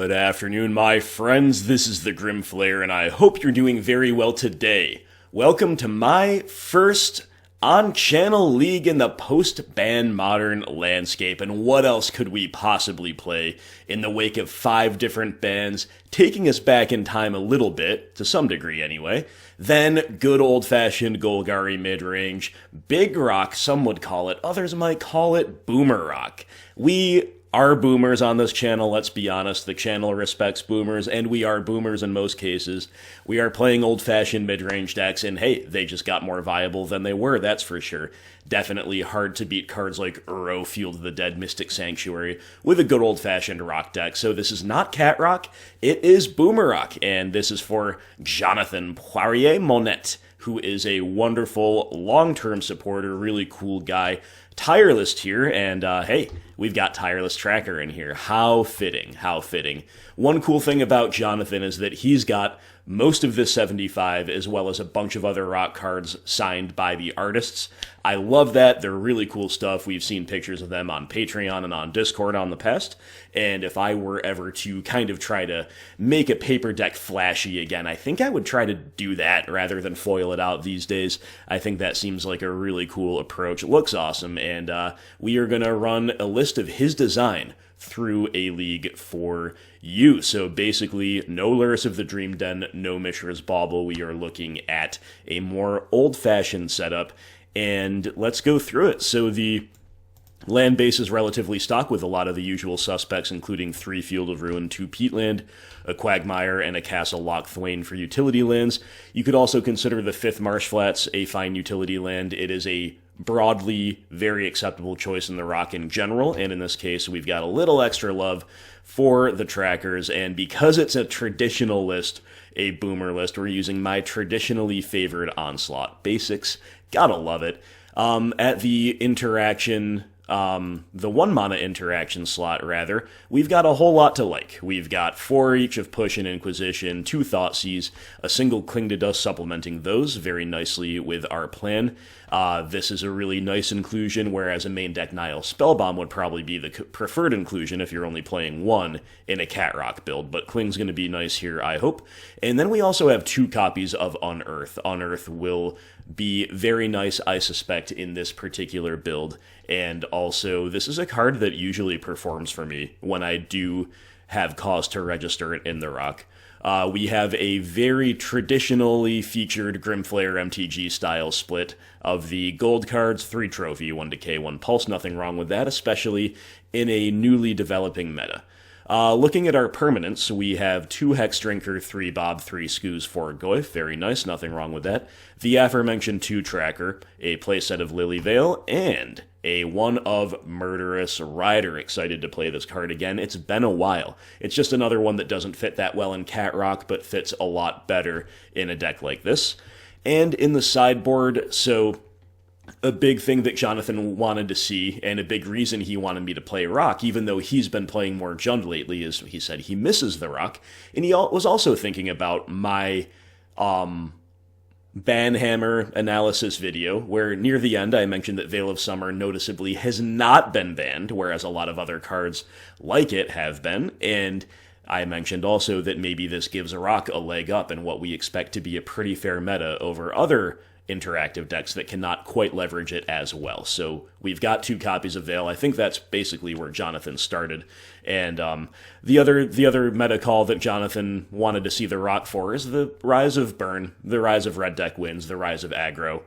Good afternoon, my friends. This is the Grimflayer, and I hope you're doing very well today. Welcome to my first on-channel league in the post-ban modern landscape, and what else could we possibly play in the wake of 5 different bans, taking us back in time a little bit, to some degree anyway. Then good old-fashioned Golgari mid-range, Big Rock, some would call it, others might call it Boomer Rock. We are boomers on this channel, let's be honest. The channel respects boomers, and we are boomers in most cases. We are playing old-fashioned mid-range decks, and hey, they just got more viable than they were, that's for sure. Definitely hard to beat cards like Uro, Field of the Dead, Mystic Sanctuary, with a good old-fashioned rock deck. So this is not Cat Rock, it is Boomer Rock, and this is for Jonathan Poirier-Monet, who is a wonderful long-term supporter, really cool guy. Tireless here, and hey, we've got Tireless Tracker in here. How fitting, how fitting. One cool thing about Jonathan is that he's got most of this 75, as well as a bunch of other rock cards signed by the artists. I love that. They're really cool stuff. We've seen pictures of them on Patreon and on Discord on the past, and if I were ever to kind of try to make a paper deck flashy again, I think I would try to do that rather than foil it out these days. I think that seems like a really cool approach. It looks awesome, and we are going to run a list of his design through a league for you. So basically, no Lurrus of the Dream Den, no Mishra's Bauble. We are looking at a more old-fashioned setup, and let's go through it. So the land base is relatively stock with a lot of the usual suspects, including 3 Field of Ruin, 2 Peatland, a Quagmire, and a Castle Locthwain for utility lands. You could also consider the 5th Marsh Flats a fine utility land. It is a broadly very acceptable choice in the rock in general, and in this case we've got a little extra love for the trackers, and because it's a traditional list, a boomer list, we're using my traditionally favored Onslaught basics. Gotta love it. At the interaction, the 1 mana interaction slot, rather, we've got a whole lot to like. We've got 4 each of Push and Inquisition, 2 Thoughtseize, a single Cling to Dust supplementing those very nicely with our plan. This is a really nice inclusion, whereas a main deck Nihil Spellbomb would probably be the preferred inclusion if you're only playing 1 in a Cat Rock build, but Cling's going to be nice here, I hope. And then we also have 2 copies of Unearth. Unearth will be very nice, I suspect, in this particular build, and also this is a card that usually performs for me when I do have cause to register it in the rock. We have a very traditionally featured Grimflayer MTG style split of the gold cards, 3 trophy, 1 decay, 1 pulse, nothing wrong with that, especially in a newly developing meta. Looking at our permanents, we have 2 Hexdrinker, 3 Bob, 3 Skoos, 4 Goyf, very nice, nothing wrong with that. The aforementioned 2 Tracker, a playset of Lily Veil, and a 1 of Murderous Rider. Excited to play this card again. It's been a while. It's just another one that doesn't fit that well in Cat Rock, but fits a lot better in a deck like this. And in the sideboard, so a big thing that Jonathan wanted to see, and a big reason he wanted me to play Rock, even though he's been playing more Jund lately, is he said he misses the Rock, and he was also thinking about my Banhammer analysis video, where near the end I mentioned that Veil of Summer noticeably has not been banned, whereas a lot of other cards like it have been, and I mentioned also that maybe this gives a Rock a leg up in what we expect to be a pretty fair meta over other interactive decks that cannot quite leverage it as well. So we've got 2 copies of Veil. I think that's basically where Jonathan started. And the other meta call that Jonathan wanted to see the Rock for is the rise of Burn, the rise of red deck wins, the rise of aggro.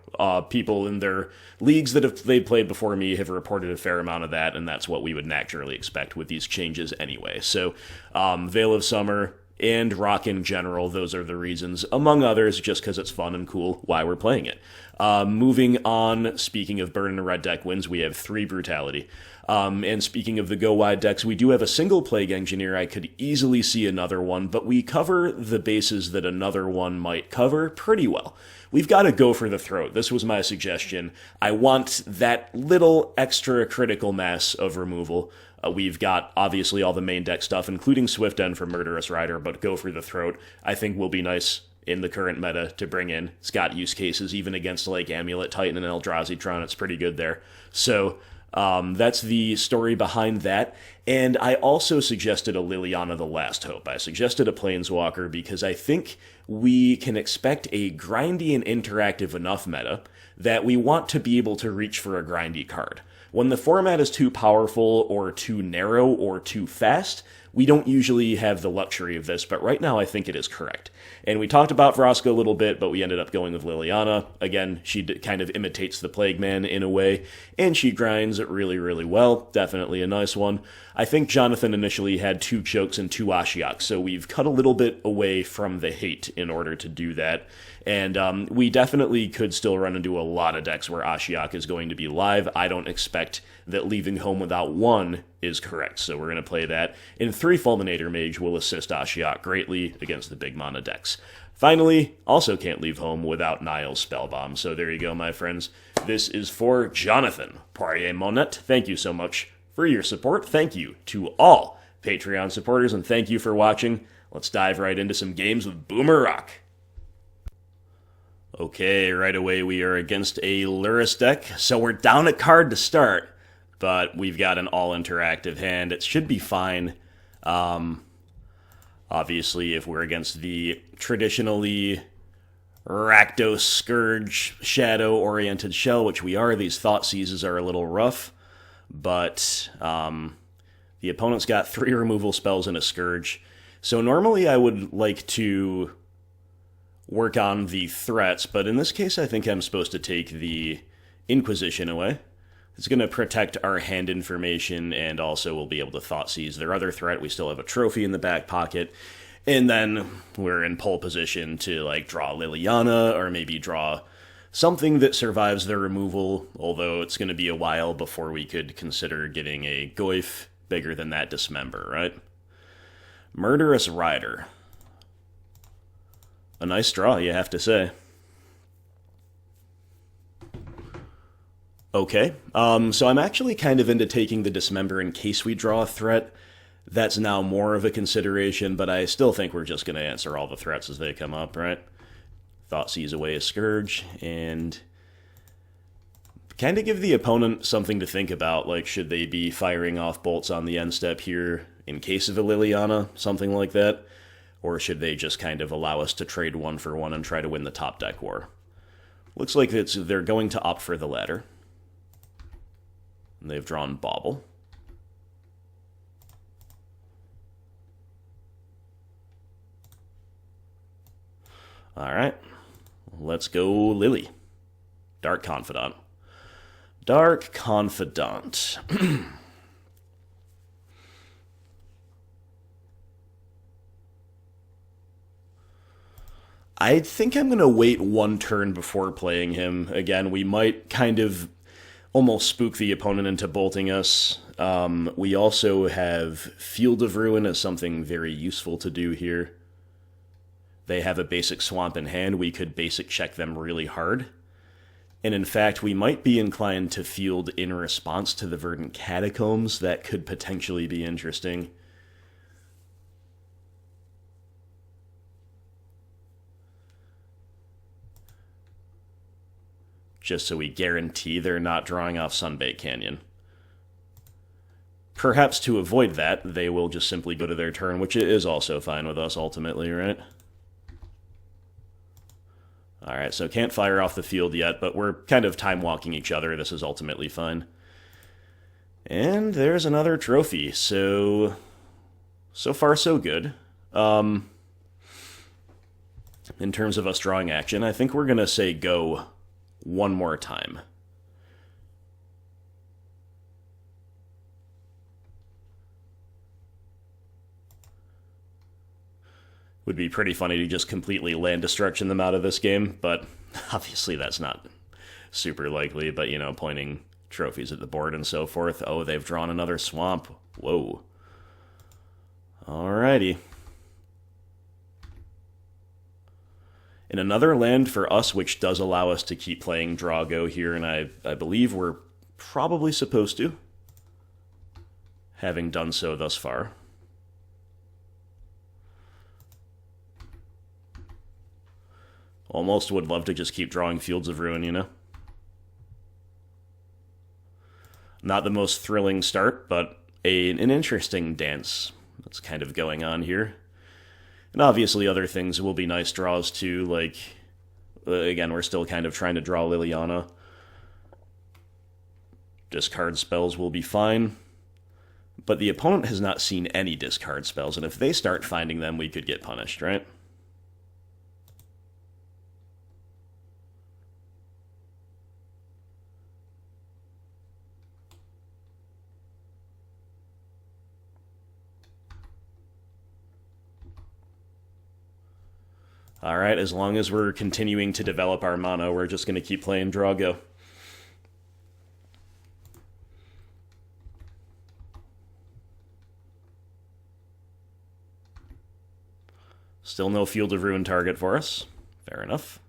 People in their leagues that they played before me have reported a fair amount of that, and that's what we would naturally expect with these changes anyway. So Veil of Summer and Rock in general, those are the reasons, among others, just because it's fun and cool, why we're playing it. Moving on, speaking of Burn and Red deck wins, we have 3 Brutality. And speaking of the go-wide decks, we do have a single Plague Engineer. I could easily see another one, but we cover the bases that another one might cover pretty well. We've got to go for the throat. This was my suggestion. I want that little extra critical mass of removal. We've got, obviously, all the main deck stuff, including Swift End for Murderous Rider, but go for the throat, I think, will be nice in the current meta to bring in. It's got use cases, even against, like, Amulet Titan and Eldrazi Tron. It's pretty good there. So That's the story behind that. And I also suggested a Liliana the Last Hope. I suggested a Planeswalker because I think we can expect a grindy and interactive enough meta that we want to be able to reach for a grindy card. When the format is too powerful or too narrow or too fast, we don't usually have the luxury of this, but right now I think it is correct. And we talked about Vraska a little bit, but we ended up going with Liliana. Again, she kind of imitates the Plague Man in a way, and she grinds it really, really well. Definitely a nice one. I think Jonathan initially had 2 Chokes and 2 Ashiok, so we've cut a little bit away from the hate in order to do that. And we definitely could still run into a lot of decks where Ashiok is going to be live. I don't expect that leaving home without 1 is correct, so we're going to play that. And 3 Fulminator Mage will assist Ashiok greatly against the big mana decks. Finally, also can't leave home without Nihil Spellbomb, so there you go, my friends. This is for Jonathan Poirier Monet. Thank you so much for your support. Thank you to all Patreon supporters, and thank you for watching. Let's dive right into some games with Boomer Rock. Okay, right away we are against a Lurrus deck, so we're down a card to start, but we've got an all-interactive hand. It should be fine. Obviously, if we're against the traditionally Rakdos Scourge Shadow-oriented shell, which we are, these Thoughtseizes are a little rough, but the opponent's got 3 removal spells and a Scourge. So normally I would like to work on the threats, but in this case I think I'm supposed to take the Inquisition away. It's going to protect our hand information, and also we'll be able to Thoughtseize their other threat. We still have a trophy in the back pocket, and then we're in pole position to like draw Liliana, or maybe draw something that survives their removal, although it's going to be a while before we could consider getting a Goyf bigger than that Dismember, right? Murderous Rider. A nice draw, you have to say. Okay, so I'm actually kind of into taking the Dismember in case we draw a threat. That's now more of a consideration, but I still think we're just going to answer all the threats as they come up, right? Thoughtseize away a Scourge, and kind of give the opponent something to think about, like should they be firing off bolts on the end step here in case of a Liliana, something like that? Or should they just kind of allow us to trade 1 for 1 and try to win the top deck war? Looks like they're going to opt for the latter. They've drawn Bauble. Alright, let's go Lily. Dark Confidant. Dark Confidant. I think I'm going to wait 1 turn before playing him. Again, we might kind of almost spook the opponent into bolting us. We also have Field of Ruin as something very useful to do here. They have a basic swamp in hand. We could basic check them really hard. And in fact, we might be inclined to field in response to the Verdant Catacombs. That could potentially be interesting. Just so we guarantee they're not drawing off Sunbait Canyon. Perhaps to avoid that, they will just simply go to their turn, which is also fine with us ultimately, right? Alright, so can't fire off the field yet, but we're kind of time-walking each other. This is ultimately fine. And there's another trophy, so far so good. In terms of us drawing action, I think we're going to say go 1 more time. Would be pretty funny to just completely land destruction them out of this game, but obviously that's not super likely, but, you know, pointing trophies at the board and so forth. Oh, they've drawn another swamp. Whoa. Alrighty. And another land for us, which does allow us to keep playing Draw-Go here, and I believe we're probably supposed to, having done so thus far. Almost would love to just keep drawing Fields of Ruin, you know? Not the most thrilling start, but an interesting dance that's kind of going on here. And obviously other things will be nice draws too, like, again, we're still kind of trying to draw Liliana. Discard spells will be fine. But the opponent has not seen any discard spells, and if they start finding them, we could get punished, right? Alright, as long as we're continuing to develop our mono, we're just going to keep playing Drago. Still no Field of Ruin target for us. Fair enough.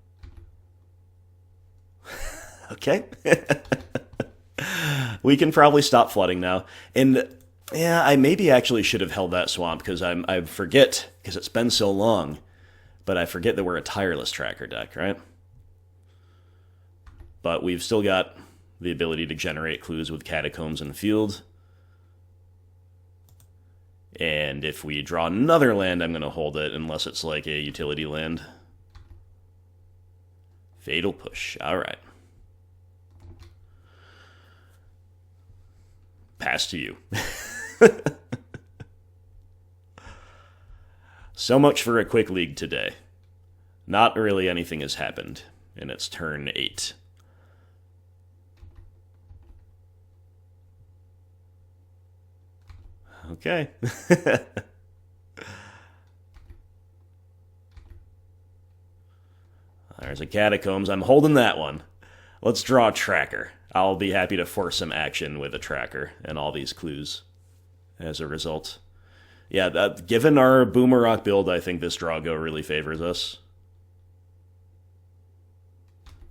Okay. We can probably stop flooding now. And yeah, I maybe actually should have held that swamp, because I forget, because it's been so long. But I forget that we're a Tireless Tracker deck, right? But we've still got the ability to generate clues with Catacombs in the field. And if we draw another land, I'm going to hold it, unless it's like a utility land. Fatal Push. Alright. Pass to you. So much for a quick league today. Not really anything has happened, and it's turn 8. Okay. There's a Catacombs. I'm holding that one. Let's draw a Tracker. I'll be happy to force some action with a Tracker and all these clues as a result. Yeah, given our Boomerang build, I think this Drago really favors us.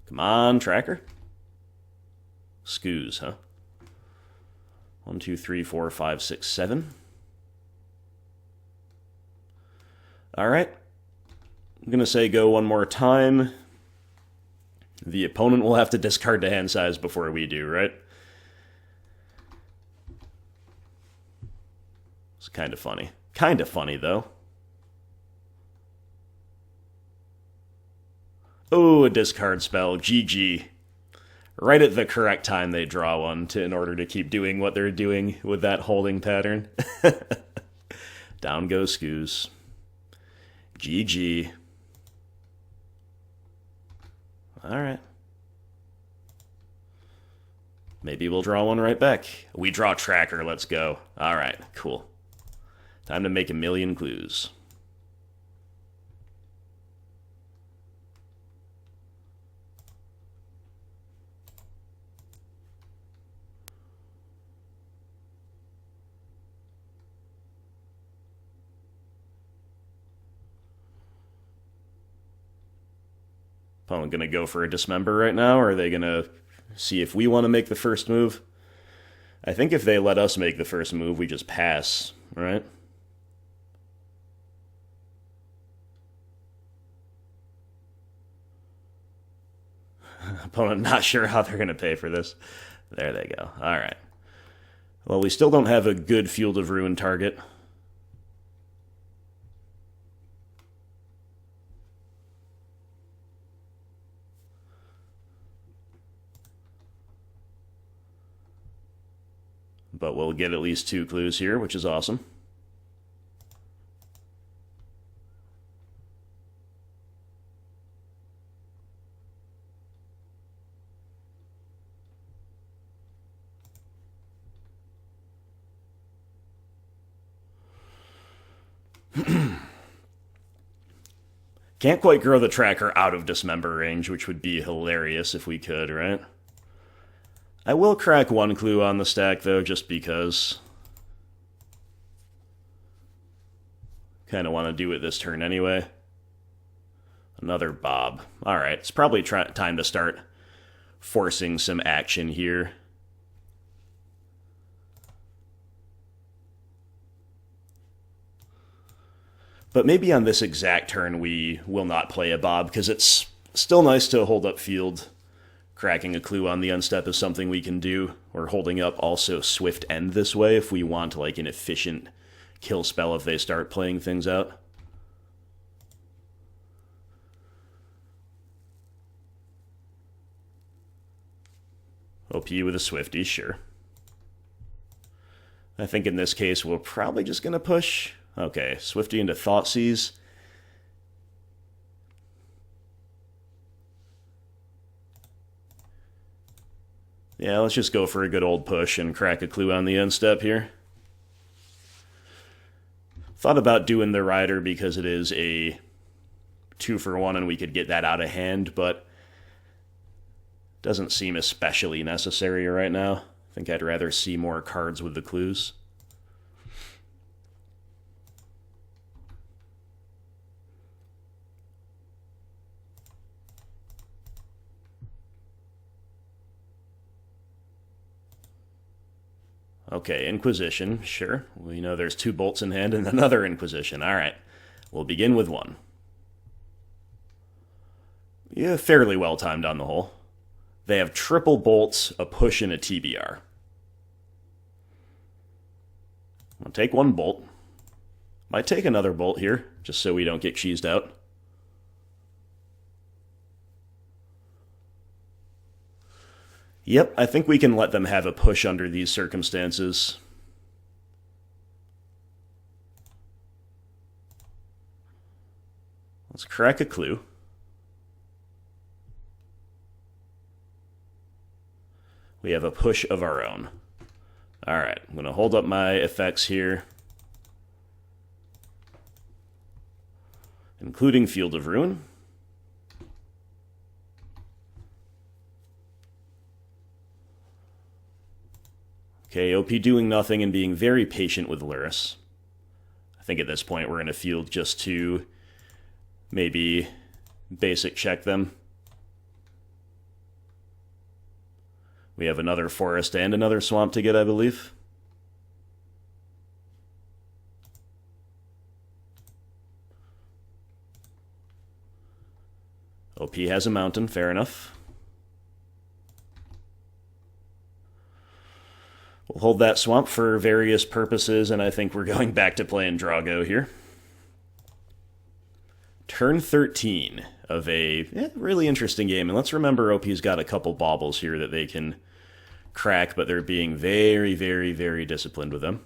Come on, Tracker. Scoos, huh? 1, 2, 3, 4, 5, 6, 7. Alright. I'm going to say go one more time. The opponent will have to discard the hand size before we do, right? It's kind of funny. Kind of funny, though. Oh, a discard spell. GG. Right at the correct time they draw one in order to keep doing what they're doing with that holding pattern. Down goes Scoos. GG. Alright. Maybe we'll draw one right back. We draw Tracker, let's go. Alright, cool. Time to make a million clues. Opponent gonna go for a Dismember right now, or are they gonna see if we want to make the first move? I think if they let us make the first move, we just pass, right? Opponent not sure how they're gonna pay for this. There they go. Alright. Well, we still don't have a good Field of Ruin target. But we'll get at least 2 clues here, which is awesome. Can't quite grow the Tracker out of Dismember range, which would be hilarious if we could, right? I will crack 1 clue on the stack, though, just because. Kind of want to do it this turn anyway. Another Bob. Alright, it's probably time to start forcing some action here. But maybe on this exact turn we will not play a Bob, because it's still nice to hold up field, Cracking a clue on the unstep is something we can do. We're holding up also Swift End this way if we want like an efficient kill spell if they start playing things out. OP with a Swifty, sure. I think in this case we're probably just going to push. Okay, Swifty into Thoughtseize. Yeah, let's just go for a good old push and crack a clue on the end step here. Thought about doing the Rider because it is a 2-for-1 and we could get that out of hand, but doesn't seem especially necessary right now. I think I'd rather see more cards with the clues. Okay, Inquisition, sure. We know there's 2 bolts in hand and another Inquisition. All right, we'll begin with 1. Yeah, fairly well timed on the whole. They have triple bolts, a push, and a TBR. I'll take 1 bolt. Might take another bolt here, just so we don't get cheesed out. Yep, I think we can let them have a push under these circumstances. Let's crack a clue. We have a push of our own. Alright, I'm going to hold up my effects here, including Field of Ruin. Okay, OP doing nothing and being very patient with Lurrus. I think at this point we're in a field just to maybe basic check them. We have another forest and another swamp to get, I believe. OP has a mountain, fair enough. We'll hold that swamp for various purposes, and I think we're going back to playing Drago here. Turn 13 of a really interesting game, and let's remember OP's got a couple baubles here that they can crack, but they're being very, very, very disciplined with them.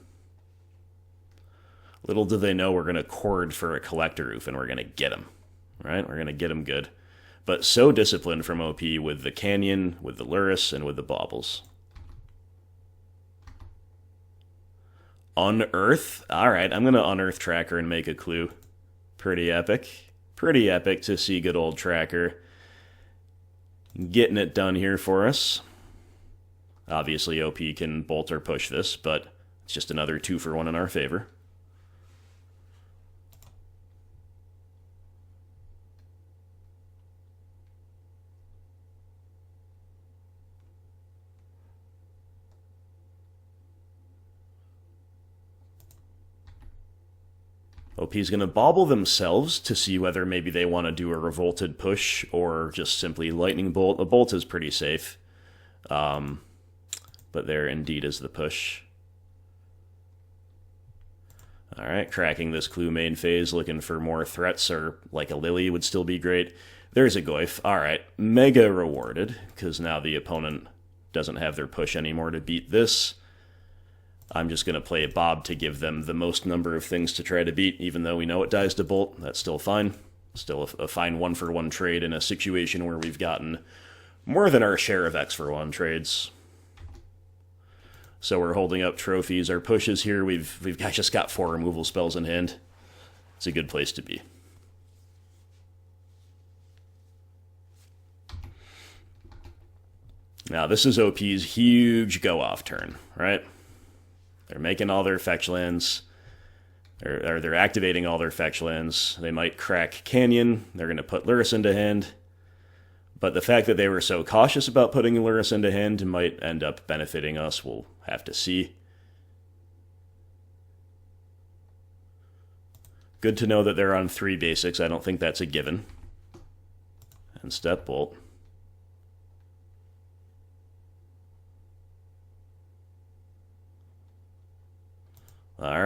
Little do they know we're going to chord for a Collector Oof, and we're going to get him, right? We're going to get him good. But so disciplined from OP with the Canyon, with the Lurrus, and with the baubles. Unearth? Alright, I'm going to Unearth Tracker and make a clue. Pretty epic. Pretty epic to see good old Tracker getting it done here for us. Obviously, OP can bolt or push this, but it's just another 2-for-1 in our favor. OP's going to bauble themselves to see whether maybe they want to do a Revolted push or just simply Lightning Bolt. A bolt is pretty safe, but there indeed is the push. Alright, cracking this clue main phase, looking for more threats, or like a Lily would still be great. There's a Goyf. Alright, mega rewarded, because now the opponent doesn't have their push anymore to beat this. I'm just going to play a Bob to give them the most number of things to try to beat, even though we know it dies to Bolt. That's still fine. Still a fine 1-for-1 trade in a situation where we've gotten more than our share of X-for-1 trades. So we're holding up trophies. Our pushes here, we've just got 4 removal spells in hand. It's a good place to be. Now, this is OP's huge go-off turn, right? They're making all their fetch lands, or they're activating all their fetch lands. They might crack Canyon. They're going to put Lurrus into hand. But the fact that they were so cautious about putting Lurrus into hand might end up benefiting us. We'll have to see. Good to know that they're on 3 basics. I don't think that's a given. And Step Bolt.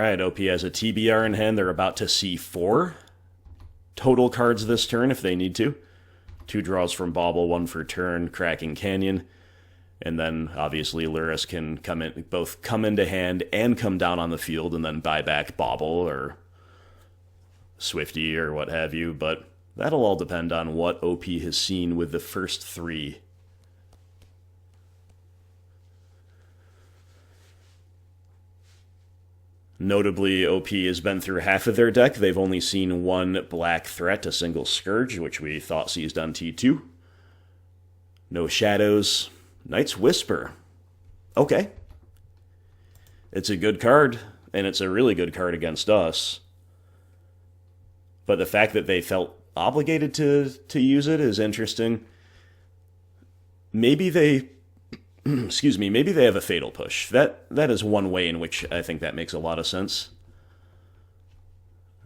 Alright, OP has a TBR in hand. They're about to see 4 total cards this turn if they need to. 2 draws from Bauble, 1 for turn, Cracking Canyon. And then, obviously, Lurrus can both come into hand and come down on the field and then buy back Bauble or Swifty or what have you. But that'll all depend on what OP has seen with the first 3. Notably, OP has been through half of their deck. They've only seen 1 black threat, a single Scourge, which we Thoughtseized on T2. No Shadows. Night's Whisper. Okay. It's a good card, and it's a really good card against us. But the fact that they felt obligated to use it is interesting. Maybe they... excuse me, maybe they have a Fatal Push. That is one way in which I think that makes a lot of sense.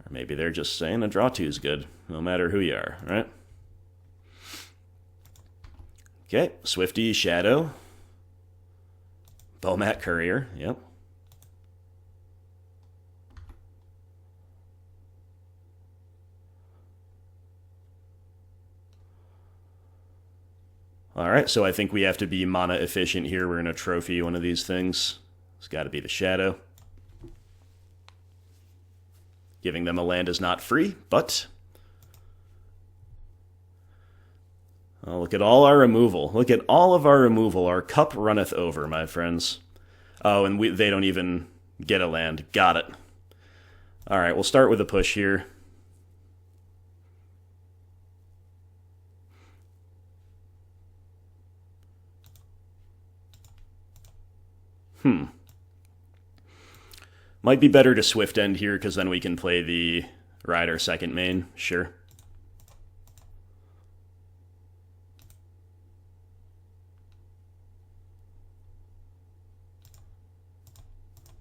Or maybe they're just saying a draw 2 is good, no matter who you are, right? Okay, Swifty, Shadow. Bomat Courier, yep. Alright, so I think we have to be mana efficient here. We're going to trophy one of these things. It's got to be the Shadow. Giving them a land is not free, but... oh, look at all our removal. Look at all of our removal. Our cup runneth over, my friends. Oh, and they don't even get a land. Got it. Alright, we'll start with a push here. Might be better to Swift End here, because then we can play the Rider second main. Sure.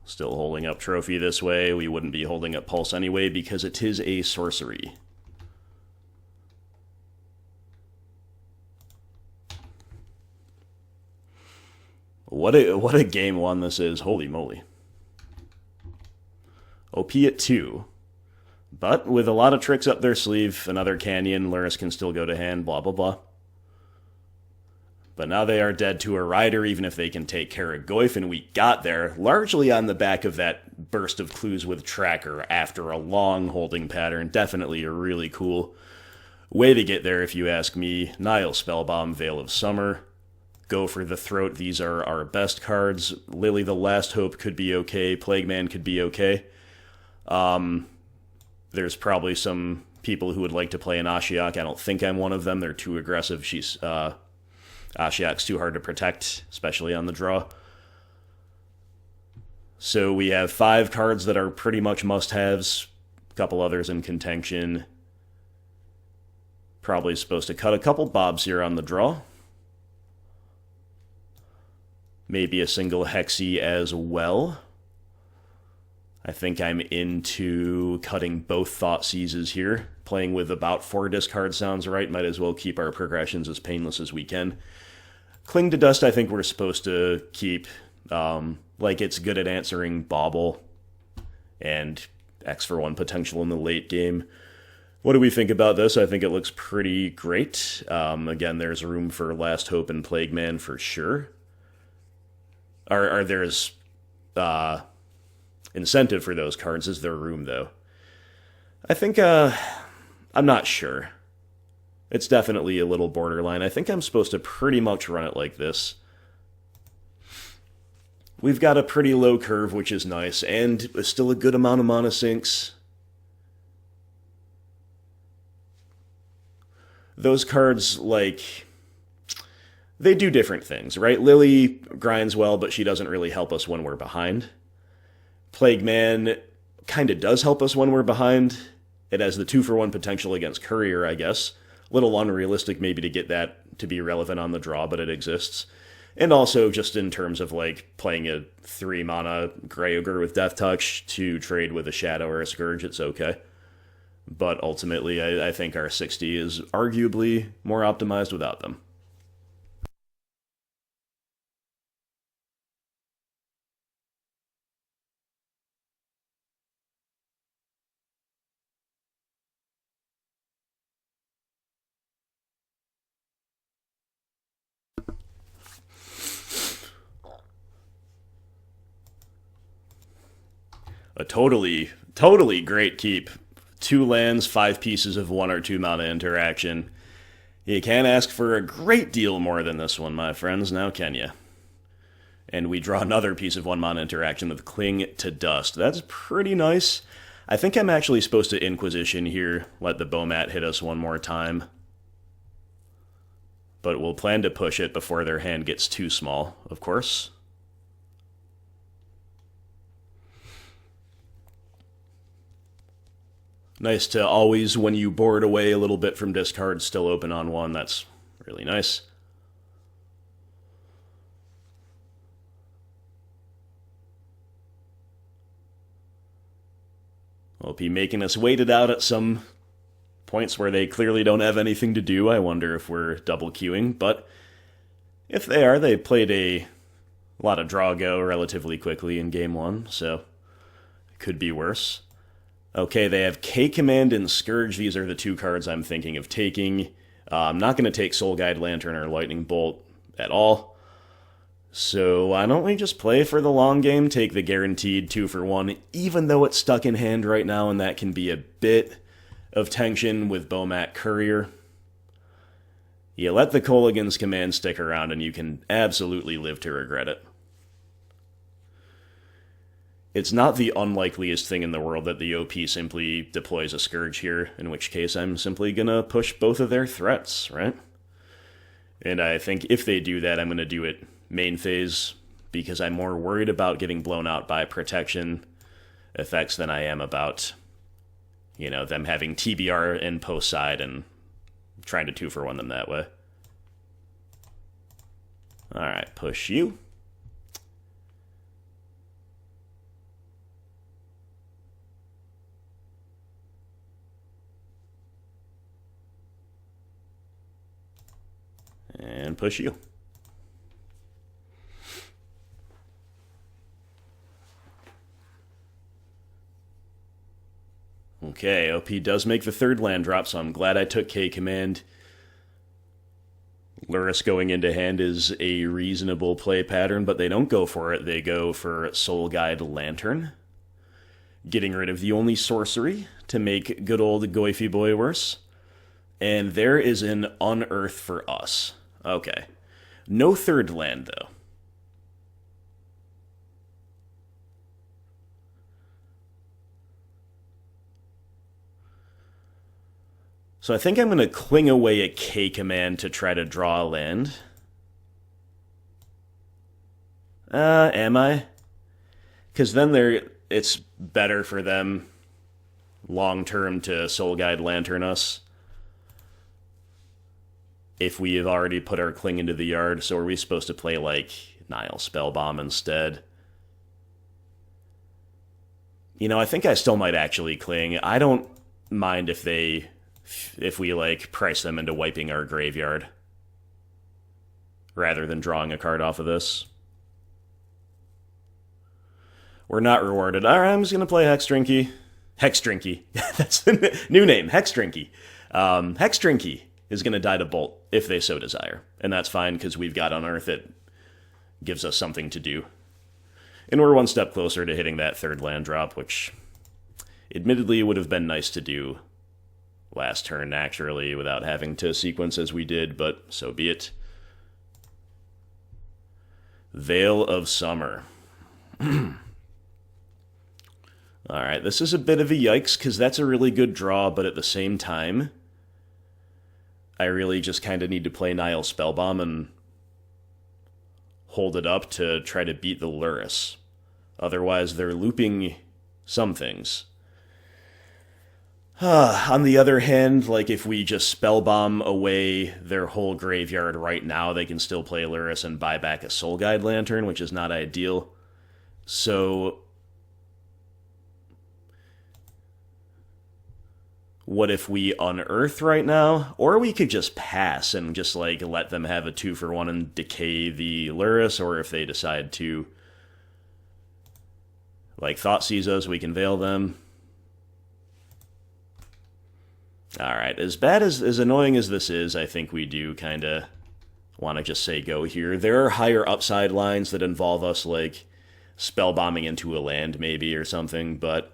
Still holding up Trophy this way. We wouldn't be holding up Pulse anyway, because it is a sorcery. What a game 1 this is. Holy moly. OP at 2. But with a lot of tricks up their sleeve, another Canyon, Lurrus can still go to hand, blah, blah, blah. But now they are dead to a Rider, even if they can take Tarmogoyf, and we got there, largely on the back of that burst of clues with Tracker after a long holding pattern. Definitely a really cool way to get there, if you ask me. Nihil Spellbomb, Veil of Summer. Go for the Throat. These are our best cards. Lily the Last Hope could be okay. Plague Man could be okay. There's probably some people who would like to play an Ashiok. I don't think I'm one of them. They're too aggressive. Ashiok's too hard to protect, especially on the draw. So we have 5 cards that are pretty much must-haves. A couple others in contention. Probably supposed to cut a couple bobs here on the draw. Maybe a single Hexy as well. I think I'm into cutting both Thoughtseizes here. Playing with about 4 discards sounds right. Might as well keep our progressions as painless as we can. Cling to Dust I think we're supposed to keep. Like it's good at answering Bauble and X for 1 potential in the late game. What do we think about this? I think it looks pretty great. Again, there's room for Last Hope and Plague Man for sure. There's incentive for those cards. Is there room, though? I think, I'm not sure. It's definitely a little borderline. I think I'm supposed to pretty much run it like this. We've got a pretty low curve, which is nice, and still a good amount of mana sinks. Those cards, like, they do different things, right? Lily grinds well, but she doesn't really help us when we're behind. Plague Man kind of does help us when we're behind. It has the 2-for-1 potential against Courier, I guess. A little unrealistic maybe to get that to be relevant on the draw, but it exists. And also just in terms of like playing a 3-mana Grey Ogre with Death Touch to trade with a Shadow or a Scourge, it's okay. But ultimately, I think our 60 is arguably more optimized without them. A totally great keep. 2 lands, 5 pieces of 1 or 2 mana interaction. You can't ask for a great deal more than this one, my friends, now can you? And we draw another piece of 1 mana interaction with Cling to Dust. That's pretty nice. I think I'm actually supposed to Inquisition here, let the Bomat hit us one more time. But we'll plan to push it before their hand gets too small, of course. Nice to always, when you board away a little bit from discard, still open on 1. That's really nice. OP making us wait it out at some points where they clearly don't have anything to do. I wonder if we're double queuing, but if they are, they played a lot of draw go relatively quickly in game 1, so it could be worse. Okay, they have K-Command and Scourge. These are the 2 cards I'm thinking of taking. I'm not going to take Soul Guide Lantern or Lightning Bolt at all. So why don't we just play for the long game, take the guaranteed 2-for-1, even though it's stuck in hand right now, and that can be a bit of tension with Bomat Courier. You let the Kolaghan's Command stick around, and you can absolutely live to regret it. It's not the unlikeliest thing in the world that the OP simply deploys a Scourge here, in which case I'm simply gonna push both of their threats, right? And I think if they do that, I'm gonna do it main phase, because I'm more worried about getting blown out by protection effects than I am about, you know, them having TBR in post side and trying to 2-for-1 them that way. Alright, push you. And push you. Okay, OP does make the 3rd land drop, so I'm glad I took K-Command. Lurrus going into hand is a reasonable play pattern, but they don't go for it. They go for Soul Guide Lantern, getting rid of the only sorcery to make good old Goyfy Boy worse. And there is an Unearth for us. Okay. No 3rd land, though. So I think I'm going to cling away a K-Command to try to draw a land. Am I? Because then it's better for them long-term to Soul Guide Lantern us. If we have already put our Cling into the yard, so are we supposed to play, like, Nihil Spellbomb instead? You know, I think I still might actually Cling. I don't mind if we, like, price them into wiping our graveyard rather than drawing a card off of this. We're not rewarded. Alright, I'm just going to play Hexdrinker. Hexdrinker. That's the new name, Hexdrinker. Hexdrinker is going to die to Bolt, if they so desire. And that's fine, because we've got Unearth. It gives us something to do. And we're one step closer to hitting that 3rd land drop, which admittedly would have been nice to do last turn naturally without having to sequence as we did, but so be it. Veil of Summer. Alright, this is a bit of a yikes, because that's a really good draw, but at the same time, I really just kind of need to play Nihil Spellbomb and hold it up to try to beat the Lurrus. Otherwise, they're looping some things. On the other hand, like, if we just Spellbomb away their whole graveyard right now, they can still play Lurrus and buy back a Soul Guide Lantern, which is not ideal. So what if we Unearth right now? Or we could just pass and just, like, let them have a 2-for-1 and decay the Lurrus, or if they decide to, like, Thoughtseize us, we can Veil them. Alright, as annoying as this is, I think we do kind of want to just say go here. There are higher upside lines that involve us, like, spellbombing into a land maybe or something, but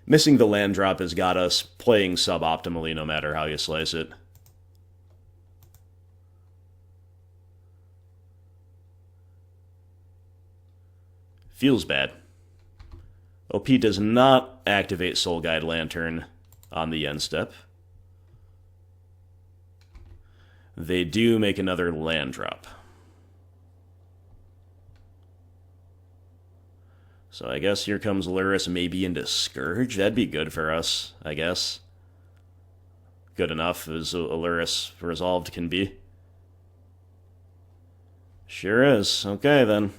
missing the land drop has got us playing suboptimally no matter how you slice it. Feels bad. OP does not activate Soul Guide Lantern on the end step. They do make another land drop. So I guess here comes Lurrus maybe into Scourge. That'd be good for us, I guess. Good enough as a Lurrus Resolved can be. Sure is. Okay, then.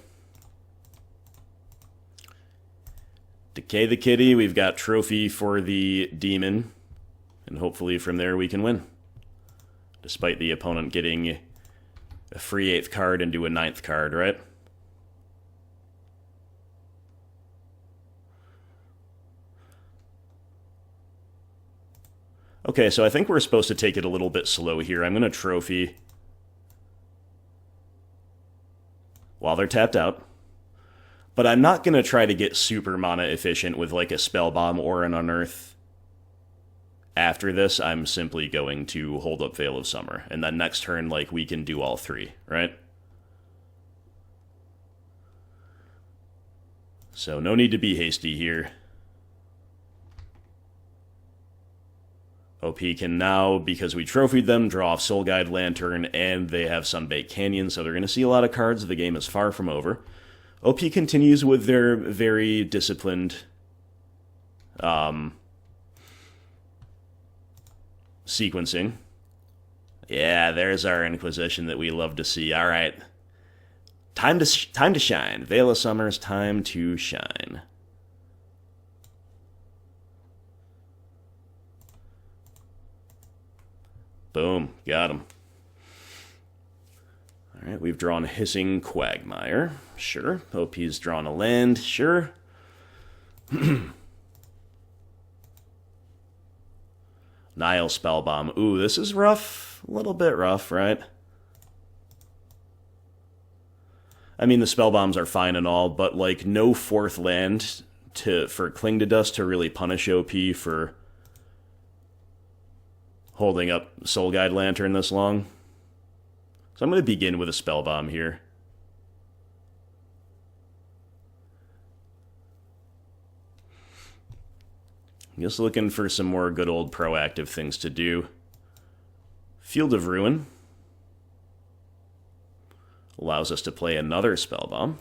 Decay the Kitty, we've got Trophy for the Demon, and hopefully from there we can win. Despite the opponent getting a free 8th card into a 9th card, right? Okay, so I think we're supposed to take it a little bit slow here. I'm going to Trophy while they're tapped out. But I'm not going to try to get super mana efficient with like a Spellbomb or an Unearth. After this, I'm simply going to hold up Veil of Summer. And then next turn, like, we can do all three, right? So no need to be hasty here. OP can now, because we trophied them, draw off Soul Guide Lantern, and they have Sunbaked Canyon, so they're going to see a lot of cards. The game is far from over. OP continues with their very disciplined sequencing. Yeah, there's our Inquisition that we love to see. All right. Time to shine. Veil of Summer's time to shine. Boom. Got him. All right, we've drawn Hissing Quagmire. Sure. OP's drawn a land. Sure. Nihil Spellbomb. Ooh, this is rough. A little bit rough, right? I mean, the Spellbombs are fine and all, but, like, no 4th land for Cling to Dust to really punish OP for holding up Soul Guide Lantern this long. So I'm going to begin with a Spellbomb here. I'm just looking for some more good old proactive things to do. Field of Ruin allows us to play another Spellbomb.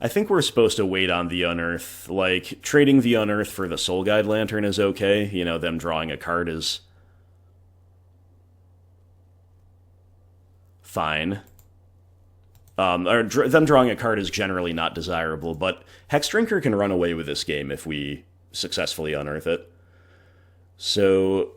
I think we're supposed to wait on the Unearth. Like, trading the Unearth for the Soul Guide Lantern is okay. You know, them drawing a card is fine. Them drawing a card is generally not desirable, but Hexdrinker can run away with this game if we successfully unearth it. So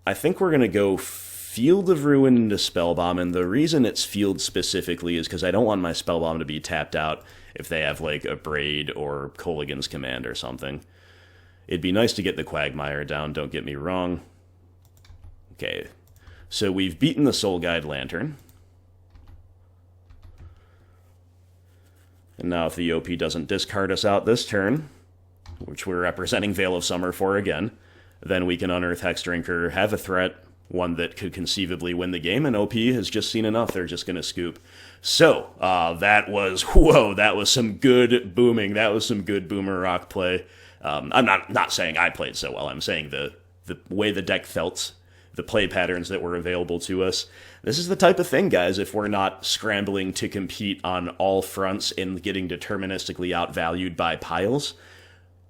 I think we're going to go Field of Ruin into Spellbomb, and the reason it's Field specifically is because I don't want my Spellbomb to be tapped out if they have, like, a Braid or Kolaghan's Command or something. It'd be nice to get the Quagmire down, don't get me wrong. Okay, so we've beaten the Soul Guide Lantern. And now if the OP doesn't discard us out this turn, which we're representing Veil of Summer for again, then we can unearth Hexdrinker, have a threat, one that could conceivably win the game, and OP has just seen enough. They're just going to scoop. So, that was some good booming. That was some good Boomer Rock play. I'm not saying I played so well. I'm saying the way the deck felt, the play patterns that were available to us. This is the type of thing, guys, if we're not scrambling to compete on all fronts and getting deterministically outvalued by piles.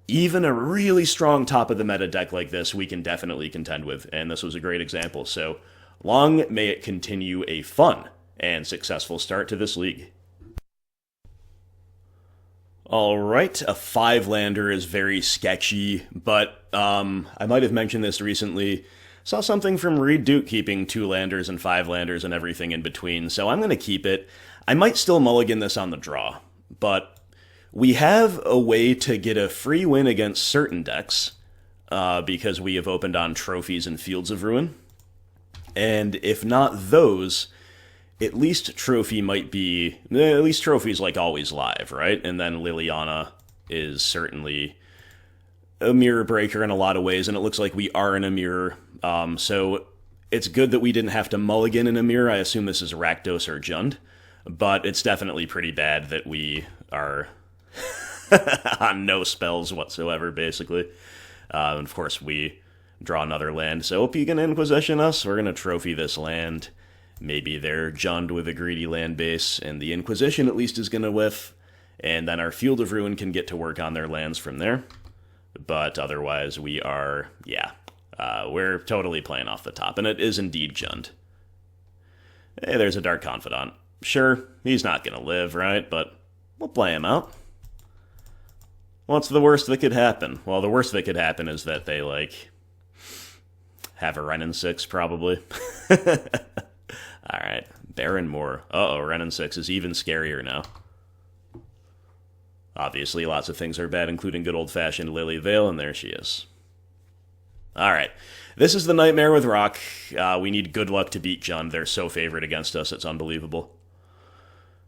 Even a really strong top-of-the-meta deck like this, we can definitely contend with, and this was a great example. So, long may it continue a fun and successful start to this league. Alright, a 5-lander is very sketchy, but I might have mentioned this recently. Saw something from Reed Duke keeping 2-landers and 5-landers and everything in between, so I'm going to keep it. I might still mulligan this on the draw, but we have a way to get a free win against certain decks, because we have opened on Trophies and Fields of Ruin. And if not those, at least Trophy might be... At least Trophy's like always live, right? And then Liliana is certainly a mirror breaker in a lot of ways, and it looks like we are in a mirror. So it's good that we didn't have to mulligan in a mirror. I assume this is Rakdos or Jund, but it's definitely pretty bad that we are on no spells whatsoever, basically. And of course, we draw another land. So if you can Inquisition us, we're going to trophy this land. Maybe they're Jund with a greedy land base, and the Inquisition at least is going to whiff, and then our Field of Ruin can get to work on their lands from there. But otherwise, we are, we're totally playing off the top, and it is indeed Jund. Hey, there's a Dark Confidant. Sure, he's not going to live, right? But we'll play him out. What's the worst that could happen? Well, the worst that could happen is that they, have a Renin 6, probably. Alright, Baron Moor. Uh-oh, Renin 6 is even scarier now. Obviously, lots of things are bad, including good old-fashioned Lily Vale, and there she is. Alright, this is the nightmare with Rock. We need good luck to beat Jund. They're so favored against us, it's unbelievable.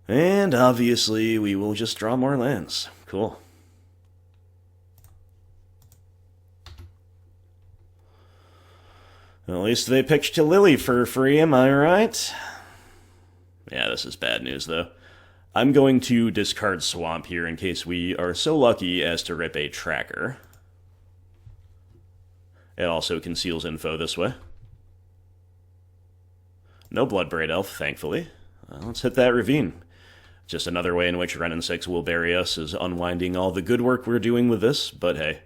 And obviously, we will just draw more lands. Cool. At least they pitched to Lily for free, am I right? Yeah, this is bad news, though. I'm going to discard Swamp here in case we are so lucky as to rip a Tracker. It also conceals info this way. No Bloodbraid Elf, thankfully. Let's hit that Ravine. Just another way in which Renin 6 will bury us is unwinding all the good work we're doing with this, but hey.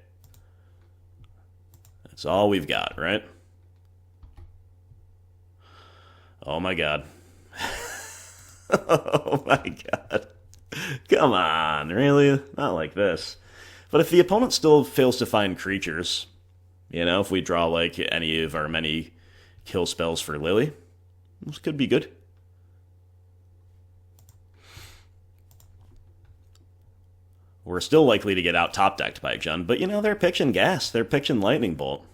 That's all we've got, right? Oh my god. Oh my god. Come on, really? Not like this. But if the opponent still fails to find creatures, if we draw, any of our many kill spells for Lily, this could be good. We're still likely to get out top-decked by Jund, but, they're pitching gas. They're pitching Lightning Bolt.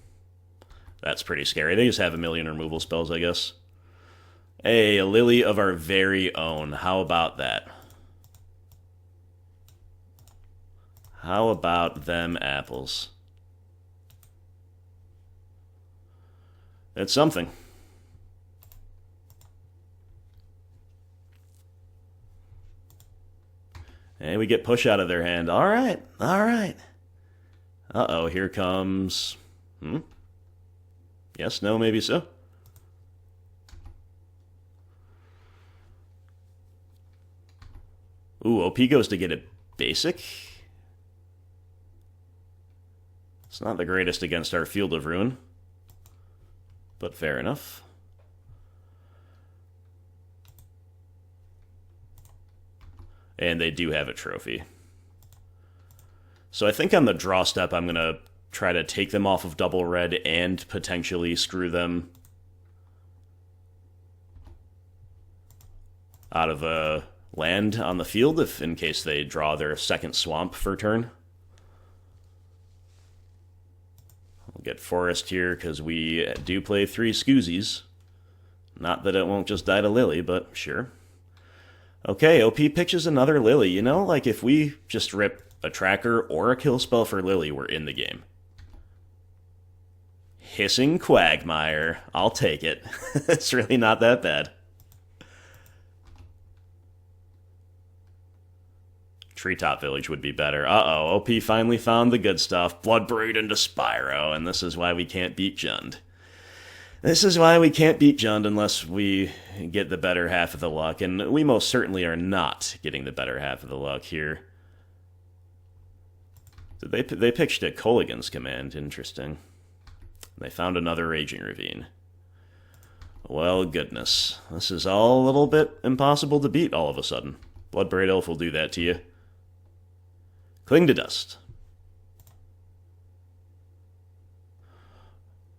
That's pretty scary. They just have a million removal spells, I guess. Hey, a Lily of our very own. How about that? How about them apples? It's something. Hey, we get push out of their hand. All right, all right. Uh-oh, here comes... Yes, no, maybe so. Ooh, OP goes to get a basic. It's not the greatest against our Field of Ruin, but fair enough. And they do have a trophy. So I think on the draw step, I'm going to try to take them off of double red and potentially screw them out of a land on the field in case they draw their second swamp for turn. We'll get Forest here because we do play 3 Scoozies. Not that it won't just die to Lily, but sure. Okay, OP pitches another Lily. If we just rip a Tracker or a kill spell for Lily, we're in the game. Hissing Quagmire. I'll take it. It's really not that bad. Treetop Village would be better. Uh-oh, OP finally found the good stuff. Bloodbraid into Spyro, and this is why we can't beat Jund. This is why we can't beat Jund unless we get the better half of the luck, and we most certainly are not getting the better half of the luck here. They pitched a Kolaghan's Command, interesting. They found another Raging Ravine. Well, goodness. This is all a little bit impossible to beat all of a sudden. Bloodbraid Elf will do that to you. Cling to Dust.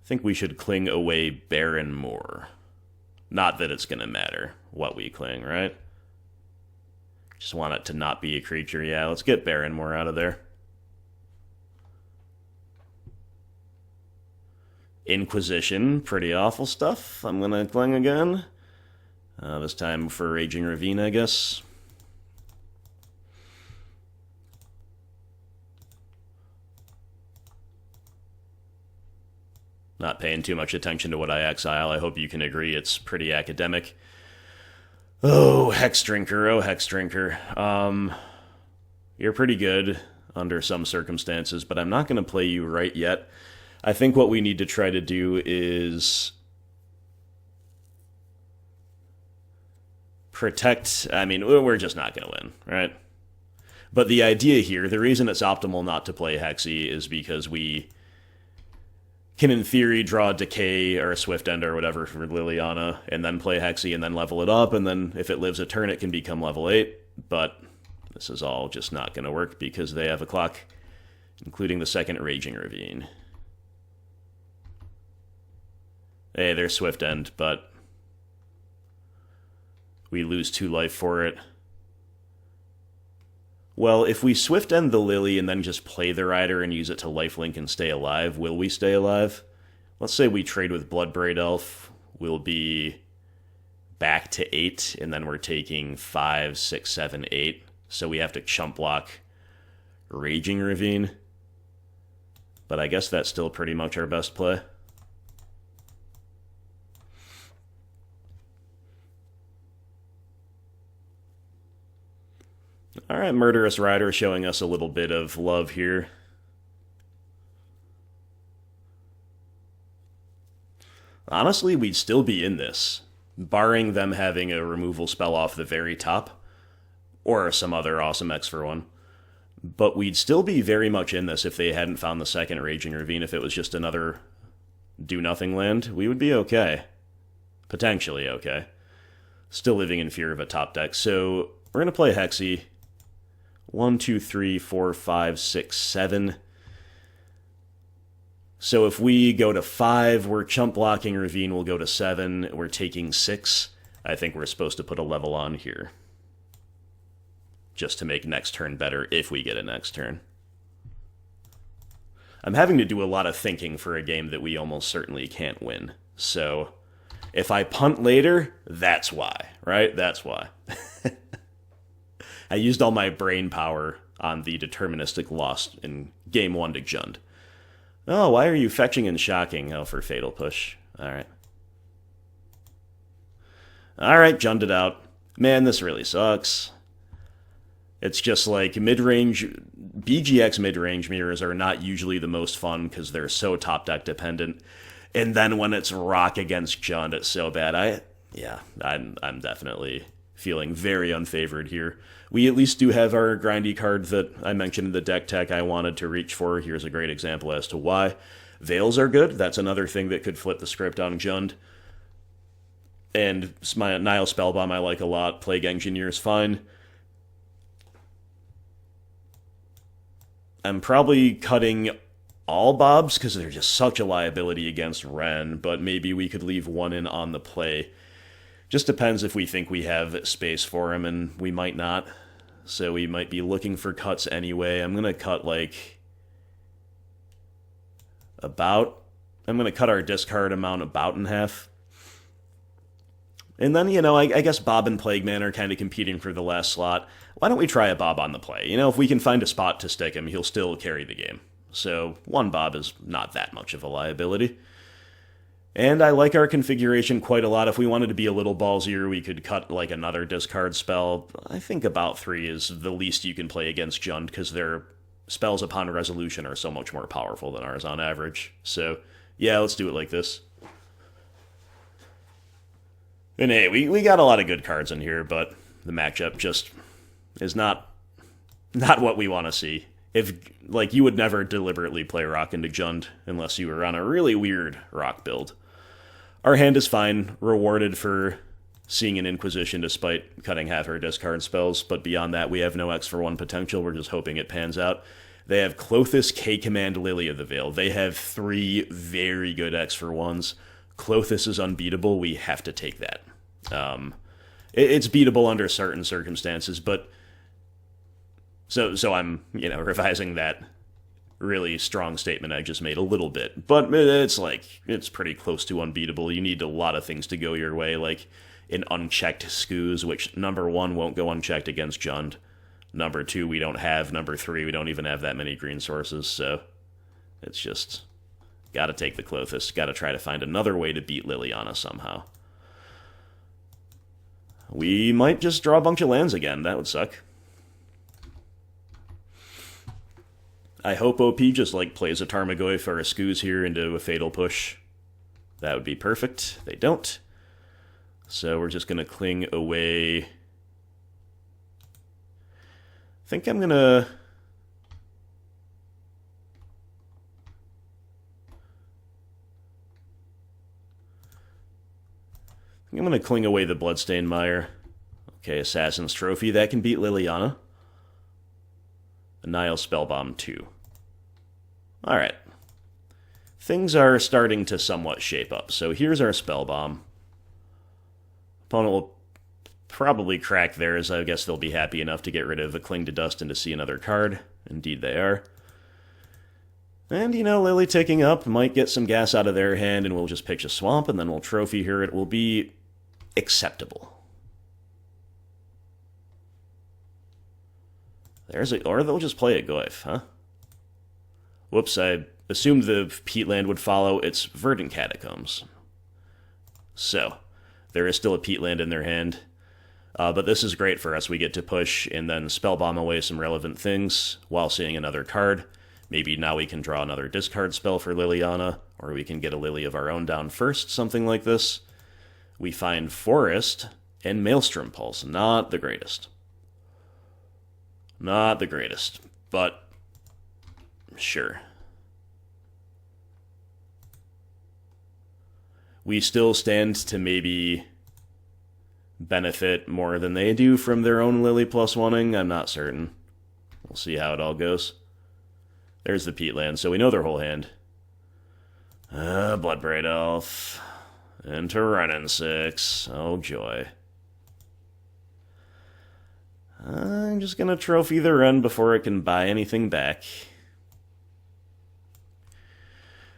I think we should cling away Baron Moor. Not that it's going to matter what we cling, right? Just want it to not be a creature. Yeah, let's get Baron Moor out of there. Inquisition, pretty awful stuff. I'm going to cling again. This time for Raging Ravine, I guess. Not paying too much attention to what I exile. I hope you can agree it's pretty academic. Oh, Hexdrinker. Oh, Hexdrinker. You're pretty good under some circumstances, but I'm not going to play you right yet. I think what we need to try to do is protect. I mean, we're just not going to win, right? But the idea here, the reason it's optimal not to play Hexy is because we can, in theory, draw a Decay or a Swift End or whatever for Liliana, and then play Hexy and then level it up, and then if it lives a turn, it can become level 8. But this is all just not going to work because they have a clock, including the second Raging Ravine. Hey, there's Swift End, but we lose 2 life for it. Well, if we Swift End the Lily and then just play the Rider and use it to lifelink and stay alive, will we stay alive? Let's say we trade with Bloodbraid Elf. We'll be back to 8, and then we're taking 5, 6, 7, 8. So we have to chump block Raging Ravine. But I guess that's still pretty much our best play. Alright, Murderous Rider showing us a little bit of love here. Honestly, we'd still be in this, barring them having a removal spell off the very top, or some other awesome X for 1. But we'd still be very much in this if they hadn't found the second Raging Ravine. If it was just another do-nothing land, we would be okay. Potentially okay. Still living in fear of a top deck. So we're going to play Hexy. 1, 2, 3, 4, 5, 6, 7. So if we go to 5, we're chump blocking Ravine, we'll go to 7, we're taking 6. I think we're supposed to put a level on here. Just to make next turn better, if we get a next turn. I'm having to do a lot of thinking for a game that we almost certainly can't win. So if I punt later, that's why, right? That's why. I used all my brain power on the deterministic loss in Game 1 to Jund. Oh, why are you fetching and shocking? Oh, for Fatal Push. Alright. Alright, Junded out. Man, this really sucks. It's just like mid-range... BGX mid-range mirrors are not usually the most fun because they're so top-deck dependent. And then when it's Rock against Jund, it's so bad. I'm definitely feeling very unfavored here. We at least do have our grindy card that I mentioned in the deck tech I wanted to reach for. Here's a great example as to why. Veils are good. That's another thing that could flip the script on Jund. And my Nihil Spellbomb I like a lot. Plague Engineer is fine. I'm probably cutting all Bobs because they're just such a liability against Ren, but maybe we could leave one in on the play. Just depends if we think we have space for him, and we might not. So we might be looking for cuts anyway. I'm going to cut, like, I'm going to cut our discard amount about in half. And then, I guess Bob and Plague Man are kind of competing for the last slot. Why don't we try a Bob on the play? If we can find a spot to stick him, he'll still carry the game. So one Bob is not that much of a liability. And I like our configuration quite a lot. If we wanted to be a little ballsier, we could cut like another discard spell. I think about 3 is the least you can play against Jund, because their spells upon resolution are so much more powerful than ours on average. So, yeah, let's do it like this. And hey, we got a lot of good cards in here, but the matchup just is not what we want to see. If, like, you would never deliberately play Rock into Jund unless you were on a really weird Rock build. Our hand is fine, rewarded for seeing an Inquisition despite cutting half our discard spells, but beyond that, we have no X for 1 potential. We're just hoping it pans out. They have Klothys, K-Command, Lily of the Veil. They have 3 very good X for 1s. Klothys is unbeatable. We have to take that. It's beatable under certain circumstances, but so I'm, revising that really strong statement I just made a little bit, but it's pretty close to unbeatable. You need a lot of things to go your way. Like, an unchecked Scooze, which, number 1, won't go unchecked against Jund. Number 2, we don't have. Number 3, we don't even have that many green sources, so it's just... gotta take the Klothys. Gotta try to find another way to beat Liliana somehow. We might just draw a bunch of lands again. That would suck. I hope OP just, like, plays a Tarmogoyf or a Scooze here into a Fatal Push. That would be perfect. They don't. So we're just gonna cling away. I think I'm gonna... I'm going to cling away the Bloodstained Mire. Okay, Assassin's Trophy. That can beat Liliana. A Nihil Spellbomb 2. Alright. Things are starting to somewhat shape up. So here's our Spellbomb. Opponent will probably crack theirs. I guess they'll be happy enough to get rid of a Cling to Dust and to see another card. Indeed they are. And, you know, Lily ticking up might get some gas out of their hand, and we'll just pitch a Swamp, and then we'll Trophy her. It will be acceptable. Or they'll just play a Goyf, huh? Whoops, I assumed the Peatland would follow. It's Verdant Catacombs. So, there is still a Peatland in their hand. But this is great for us. We get to push and then Spellbomb away some relevant things while seeing another card. Maybe now we can draw another discard spell for Liliana, or we can get a Lily of our own down first, something like this. We find Forest and Maelstrom Pulse. Not the greatest. Not the greatest, but sure. We still stand to maybe benefit more than they do from their own Lily +1ing. I'm not certain. We'll see how it all goes. There's the Peatland, so we know their whole hand. Bloodbraid Elf. Into Renin 6. Oh, joy. I'm just gonna trophy the run before it can buy anything back.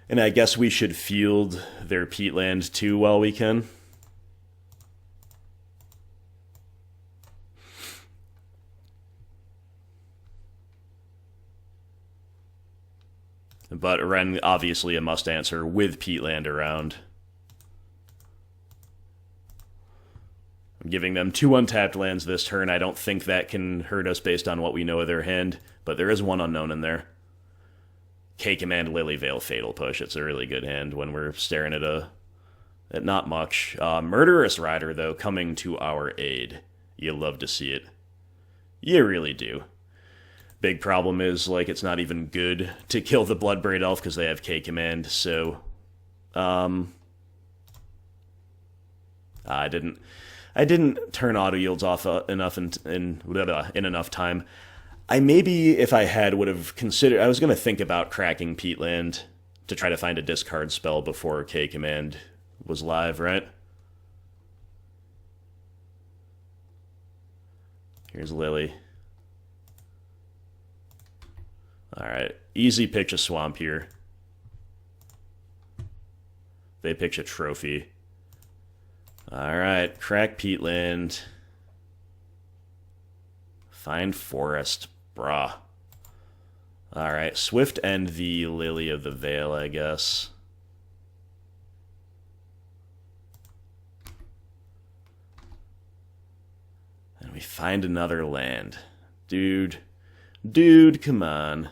And I guess we should field their Peatland too while we can. But Ren, obviously a must answer with Peatland around. I'm giving them 2 untapped lands this turn. I don't think that can hurt us based on what we know of their hand, but there is one unknown in there. K-Command, Lily Veil, Fatal Push. It's a really good hand when we're staring at not much. Murderous Rider, though, coming to our aid. You love to see it. You really do. Big problem is, like, it's not even good to kill the Bloodbraid Elf because they have K-Command, so... I didn't turn auto yields off enough in enough time. I maybe, if I had, would have considered... I was going to think about cracking Peatland to try to find a discard spell before K-Command was live, right? Here's Lily. Alright, easy pitch a Swamp here. They pitch a Trophy. Alright, crack Peatland. Find Forest. Brah. Alright, Swift and the Lily of the Veil, I guess. And we find another land. Dude, come on.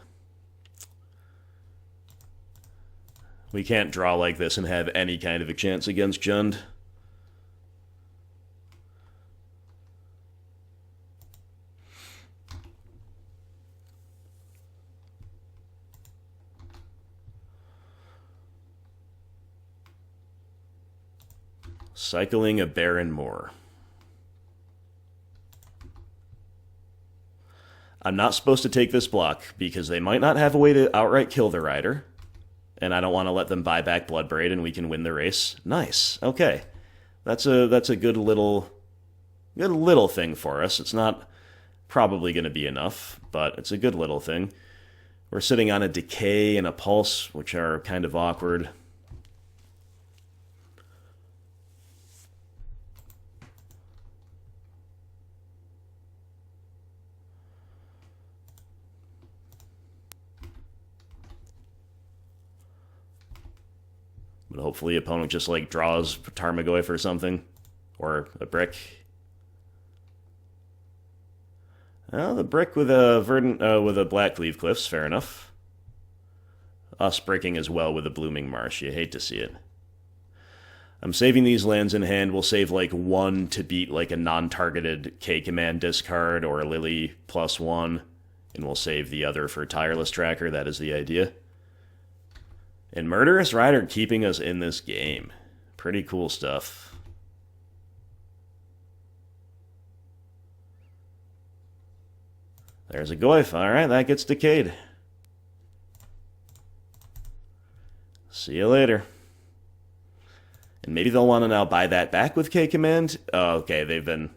We can't draw like this and have any kind of a chance against Jund. Cycling a Barren Moor. I'm not supposed to take this block because they might not have a way to outright kill the rider. And I don't want to let them buy back Bloodbraid and we can win the race. Nice. Okay. That's a good little thing for us. It's not probably going to be enough, but it's a good little thing. We're sitting on a Decay and a Pulse, which are kind of awkward. But hopefully opponent just, like, draws Tarmogoyf or something. Or a brick. Well, the brick with a with a Blackleaf Cliffs, fair enough. Us bricking as well with a Blooming Marsh, you hate to see it. I'm saving these lands in hand. We'll save like one to beat like a non-targeted K-Command discard or a Lily +1. And we'll save the other for Tireless Tracker, that is the idea. And Murderous Rider keeping us in this game. Pretty cool stuff. There's a Goyf. Alright, that gets decayed. See you later. And maybe they'll want to now buy that back with K-Command. Oh, okay,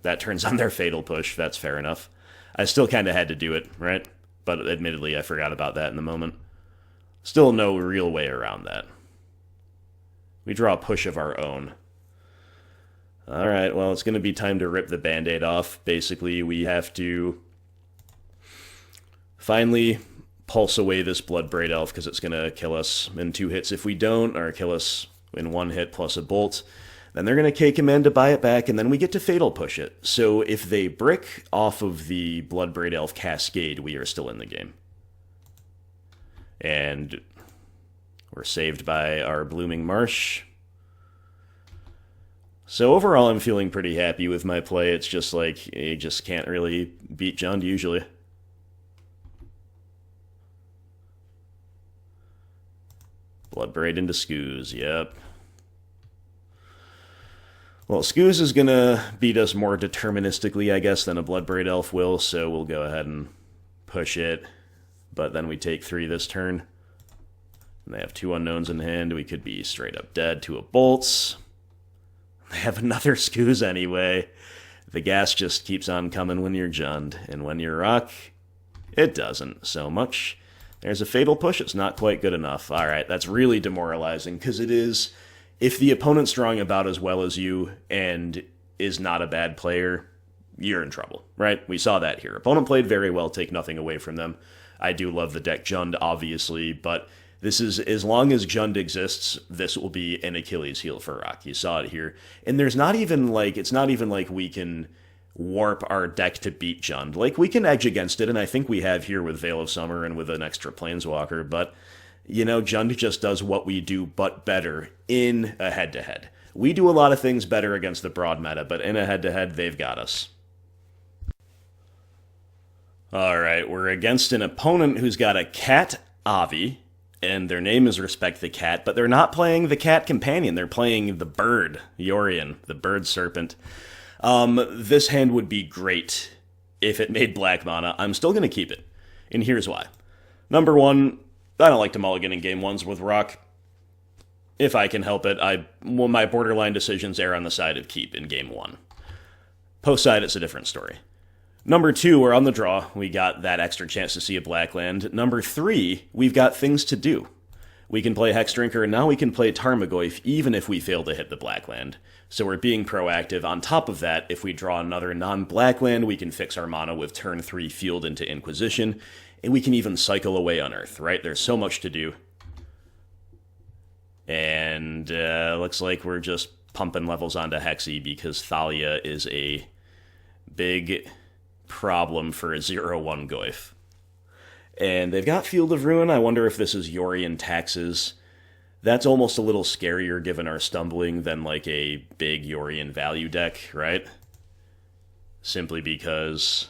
that turns on their Fatal Push. That's fair enough. I still kind of had to do it, right? But admittedly, I forgot about that in the moment. Still no real way around that. We draw a push of our own. Alright, well, it's going to be time to rip the Band-Aid off. Basically, we have to finally pulse away this Bloodbraid Elf, because it's going to kill us in 2 hits if we don't, or kill us in 1 hit plus a bolt. Then they're going to K-Command to buy it back, and then we get to Fatal Push it. So if they brick off of the Bloodbraid Elf Cascade, we are still in the game. And we're saved by our Blooming Marsh. So overall, I'm feeling pretty happy with my play. It's just like, you just can't really beat Jund usually. Bloodbraid into Scooze, yep. Well, Scooze is going to beat us more deterministically, I guess, than a Bloodbraid Elf will, so we'll go ahead and push it. But then we take 3 this turn. And they have 2 unknowns in hand. We could be straight up dead to a bolts. They have another Scooze anyway. The gas just keeps on coming when you're Jund, and when you're Rock, it doesn't so much. There's a Fatal Push. It's not quite good enough. Alright, that's really demoralizing, because it is, if the opponent's drawing about as well as you and is not a bad player, you're in trouble, right? We saw that here. Opponent played very well, take nothing away from them. I do love the deck Jund, obviously, but this is, as long as Jund exists, this will be an Achilles heel for Rock. You saw it here. And there's not even like, it's not even like we can warp our deck to beat Jund. Like, we can edge against it, and I think we have here with Veil of Summer and with an extra Planeswalker, but, you know, Jund just does what we do, but better in a head-to-head. We do a lot of things better against the broad meta, but in a head-to-head, they've got us. Alright, we're against an opponent who's got a Cat Avi, and their name is Respect the Cat, but they're not playing the Cat Companion, they're playing the bird, Yorion, the bird serpent. This hand would be great if it made black mana. I'm still going to keep it, and here's why. Number one, I don't like to mulligan in game 1s with Rock. If I can help it, my borderline decisions err on the side of keep in game 1. Post-side, it's a different story. Number 2, we're on the draw. We got that extra chance to see a black land. Number 3, we've got things to do. We can play Hexdrinker, and now we can play Tarmogoyf, even if we fail to hit the black land. So we're being proactive. On top of that, if we draw another non-black land, we can fix our mana with turn 3 Field into Inquisition, and we can even cycle away Unearth, right? There's so much to do. And looks like we're just pumping levels onto Hexy because Thalia is a big problem for a 0-1 Goyf. And they've got Field of Ruin. I wonder if this is Yorion Taxes. That's almost a little scarier given our stumbling than like a big Yorion value deck, right? Simply because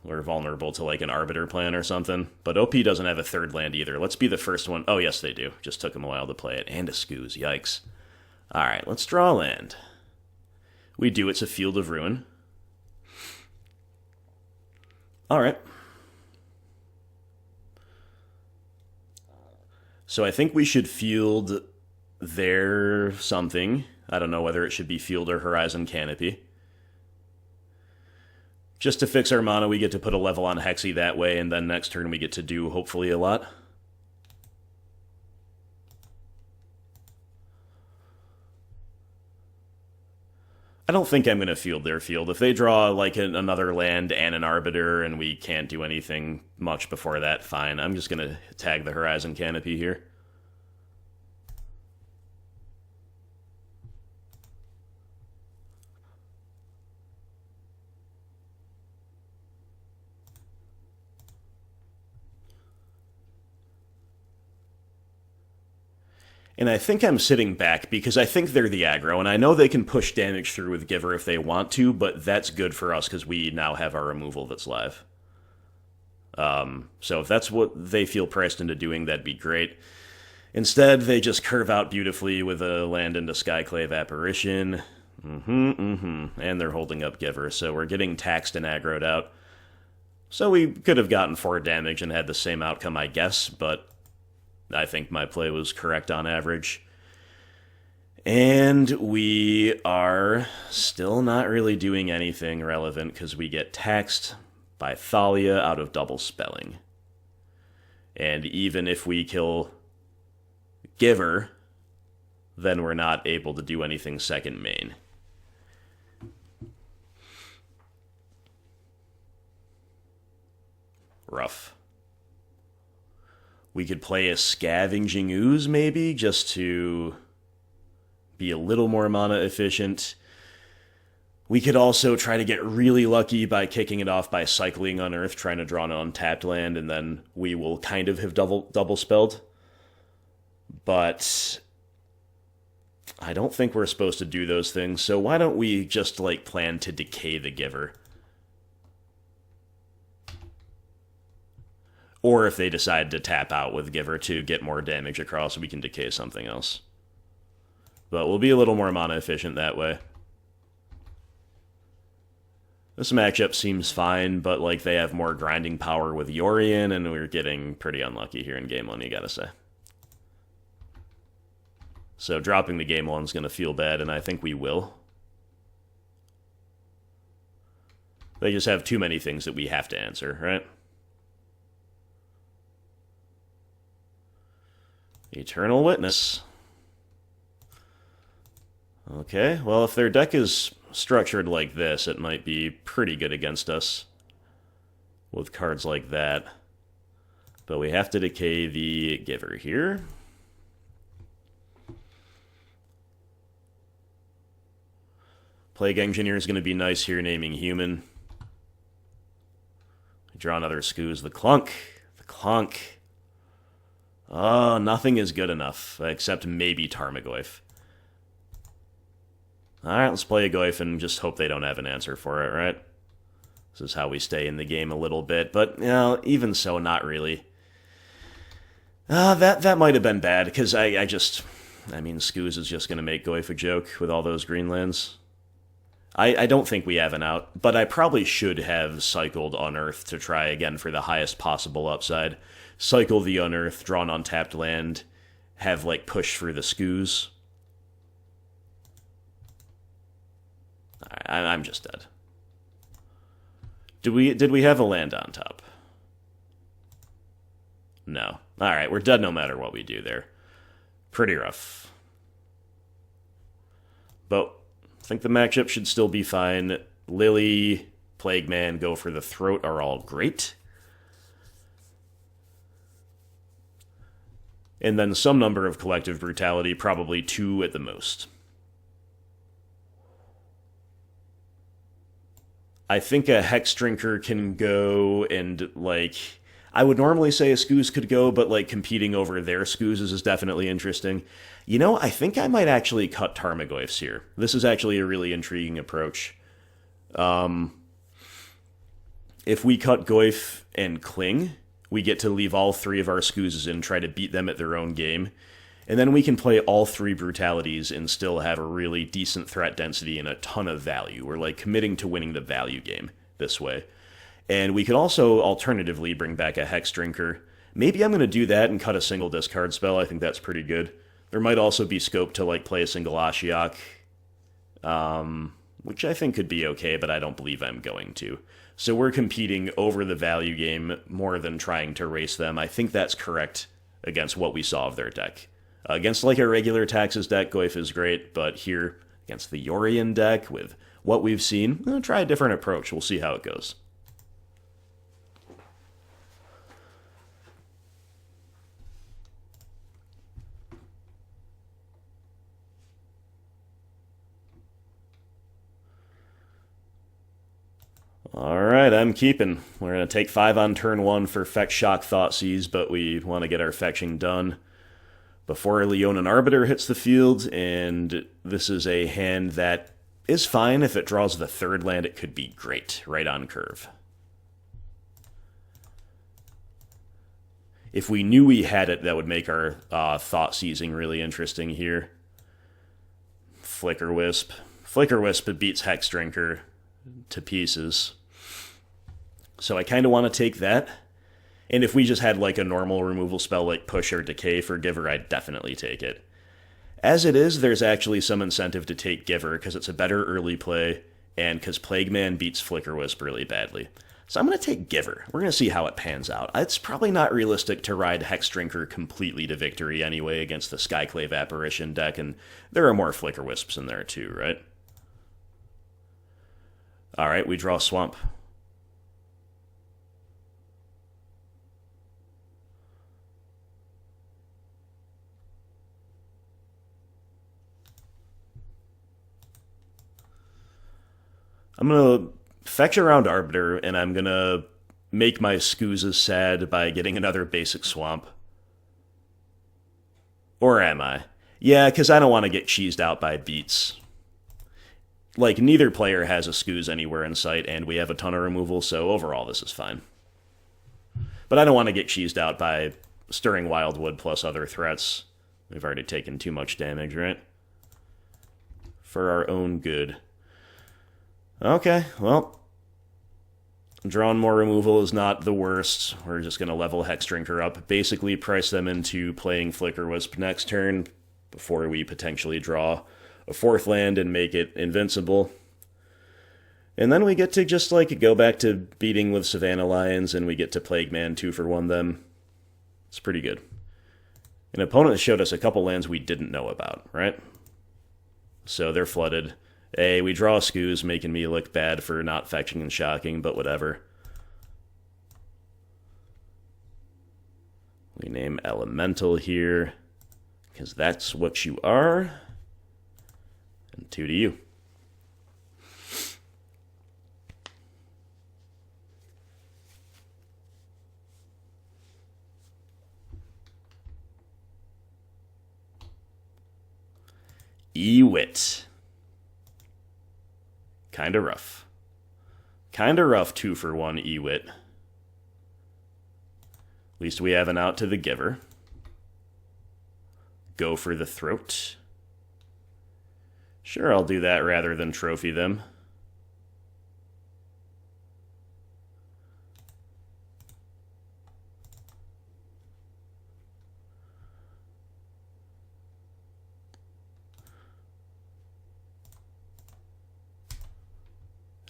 we're vulnerable to like an Arbiter plan or something. But OP doesn't have a 3rd land either. Let's be the first one. Oh, yes, they do. Just took them a while to play it. And a Scooze. Yikes. Alright, let's draw land. We do. It's a Field of Ruin. Alright. So I think we should field their something. I don't know whether it should be Field or Horizon Canopy. Just to fix our mana, we get to put a level on Hexy that way, and then next turn we get to do, hopefully, a lot. I don't think I'm going to field their field. If they draw, like, another land and an Arbiter, and we can't do anything much before that, fine. I'm just going to tag the Horizon Canopy here. And I think I'm sitting back because I think they're the aggro, and I know they can push damage through with Giver if they want to, but that's good for us because we now have our removal that's live. So if that's what they feel pressed into doing, that'd be great. Instead, they just curve out beautifully with a land into Skyclave Apparition. And they're holding up Giver, so we're getting taxed and aggroed out. So we could have gotten 4 damage and had the same outcome, I guess, but I think my play was correct on average. And we are still not really doing anything relevant because we get taxed by Thalia out of double spelling. And even if we kill Giver, then we're not able to do anything second main. Rough. We could play a Scavenging Ooze, maybe, just to be a little more mana efficient. We could also try to get really lucky by kicking it off by cycling Unearth, trying to draw an untapped land, and then we will kind of have double spelled. But I don't think we're supposed to do those things, so why don't we just, like, plan to decay the Giver? Or if they decide to tap out with Giver to get more damage across, we can decay something else. But we'll be a little more mana efficient that way. This matchup seems fine, but like they have more grinding power with Yorion, and we're getting pretty unlucky here in game 1, you gotta say. So dropping the game 1's gonna feel bad, and I think we will. They just have too many things that we have to answer, right? Eternal Witness. Okay, well, if their deck is structured like this, it might be pretty good against us with cards like that. But we have to decay the Giver here. Plague Engineer is going to be nice here, naming Human. Draw another Scooze. The Clunk. The Clunk. Oh, nothing is good enough, except maybe Tarmogoyf. Alright, let's play a Goyf and just hope they don't have an answer for it, right? This is how we stay in the game a little bit, but, you know, even so, not really. That might have been bad, because I mean, Scooze is just going to make Goyf a joke with all those green lands. I don't think we have an out, but I probably should have cycled Unearth to try again for the highest possible upside. Cycle the Unearth, draw an untapped land, have, like, push for the Scooze. I'm just dead. Did we have a land on top? No. Alright, we're dead no matter what we do there. Pretty rough. But I think the matchup should still be fine. Lily, Plague Man, Go for the Throat are all great. And then some number of Collective Brutality, probably 2 at the most. I think a Hexdrinker can go, and, like, I would normally say a Scooze could go, but, like, competing over their Scoozes is definitely interesting. You know, I think I might actually cut Tarmogoyfs here. This is actually a really intriguing approach. If we cut Goyf and Cling, we get to leave all 3 of our Scoozes in and try to beat them at their own game. And then we can play all 3 Brutalities and still have a really decent threat density and a ton of value. We're, like, committing to winning the value game this way. And we could also alternatively bring back a Hexdrinker. Maybe I'm going to do that and cut a single discard spell. I think that's pretty good. There might also be scope to, like, play a single Ashiok, which I think could be okay, but I don't believe I'm going to. So we're competing over the value game more than trying to race them. I think that's correct against what we saw of their deck. Against, like, a regular Taxes deck, Goyf is great, but here, against the Yorion deck, with what we've seen, we'll try a different approach. We'll see how it goes. Alright, I'm keeping. We're going to take 5 on turn 1 for Feck Shock Thoughtseize, but we want to get our fetching done. before Leonin Arbiter hits the field, and this is a hand that is fine. If it draws the third land, it could be great, right on curve. If we knew we had it, that would make our Thoughtseizing really interesting here. Flicker Wisp. Flicker Wisp beats Hexdrinker to pieces. So I kind of want to take that. And if we just had like a normal removal spell like Push or Decay for Giver, I'd definitely take it. As it is, there's actually some incentive to take Giver because it's a better early play and because Plague Man beats Flicker Wisp really badly. So I'm going to take Giver. We're going to see how it pans out. It's probably not realistic to ride Hexdrinker completely to victory anyway against the Skyclave Apparition deck, and there are more Flicker Wisps in there too, right? Alright, we draw Swamp. I'm going to fetch around Arbiter, and I'm going to make my Skoozes sad by getting another basic Swamp. Or am I? Yeah, because I don't want to get cheesed out by beats. Like, neither player has a Skooz anywhere in sight, and we have a ton of removal, so overall this is fine. But I don't want to get cheesed out by Stirring Wildwood plus other threats. We've already taken too much damage, right? For our own good. Okay, well, drawing more removal is not the worst. We're just going to level Hexdrinker up, basically price them into playing Flicker Wisp next turn before we potentially draw a fourth land and make it invincible. And then we get to just like go back to beating with Savannah Lions, and we get to Plague Man 2-for-1 them. It's pretty good. An opponent showed us a couple lands we didn't know about, right? So they're flooded. Hey, we draw a Skooz, making me look bad for not fetching and shocking, but whatever. We name Elemental here, because that's what you are. And 2 to you. Ewit. Kinda rough. Kinda rough 2-for-1 Ewit. At least we have an out to the Giver. Go for the Throat. Sure, I'll do that rather than trophy them.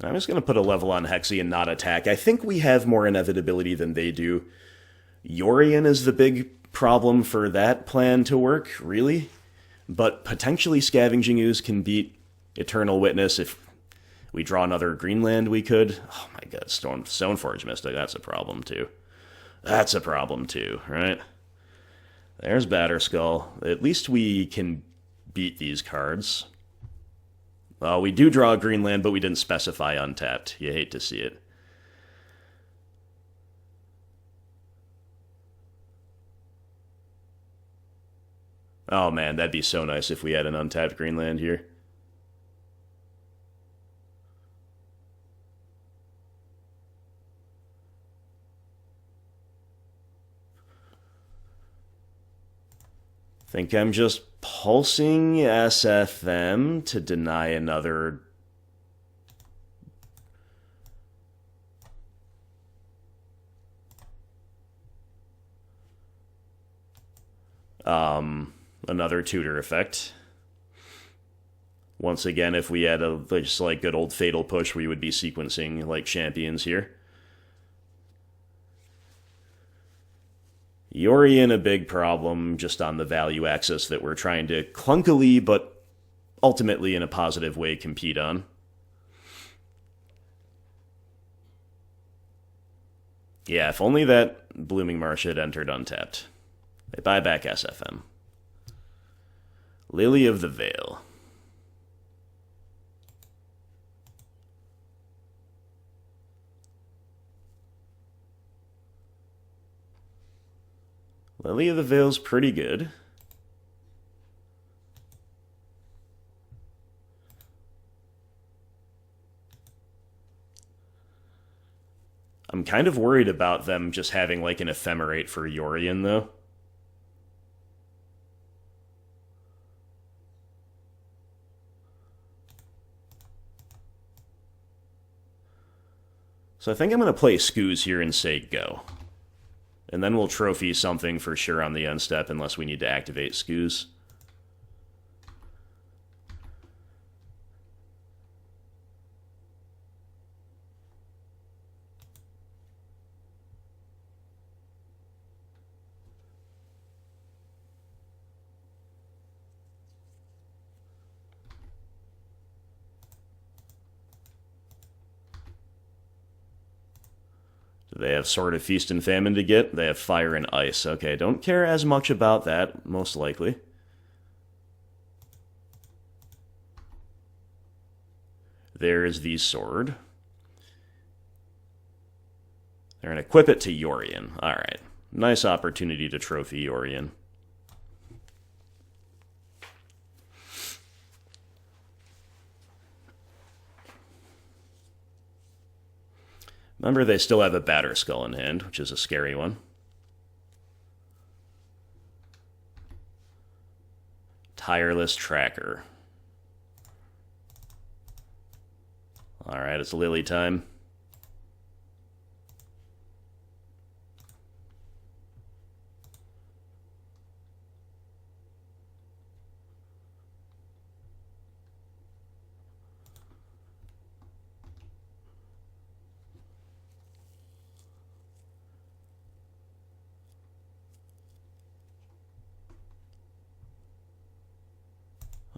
I'm just going to put a level on Hexy and not attack. I think we have more inevitability than they do. Yorion is the big problem for that plan to work, really. But potentially Scavenging Ooze can beat Eternal Witness. If we draw another Greenland, we could. Oh my god, Stoneforge Mystic, that's a problem too. That's a problem too, right? There's Batterskull. At least we can beat these cards. Well, we do draw a Greenland, but we didn't specify untapped. You hate to see it. Oh man, that'd be so nice if we had an untapped Greenland here. Think I'm just pulsing SFM to deny another. Another tutor effect. Once again, if we had a just like good old Fatal Push, we would be sequencing like champions here. Yorion, a big problem just on the value axis that we're trying to clunkily, but ultimately in a positive way, compete on. Yeah, if only that Blooming Marsh had entered untapped. They buy back SFM. Lily of the Veil. Lily of the Veil's pretty good. I'm kind of worried about them just having like an Ephemerate for Yorion, though. So I think I'm going to play Scooze here and say go. And then we'll trophy something for sure on the end step unless we need to activate Scooze. They have Sword of Feast and Famine to get. They have Fire and Ice. Okay, don't care as much about that, most likely. There's the Sword. They're going to equip it to Yorion. Alright. Nice opportunity to trophy Yorion. Remember, they still have a Batterskull in hand, which is a scary one. Tireless Tracker. Alright, it's Lily time.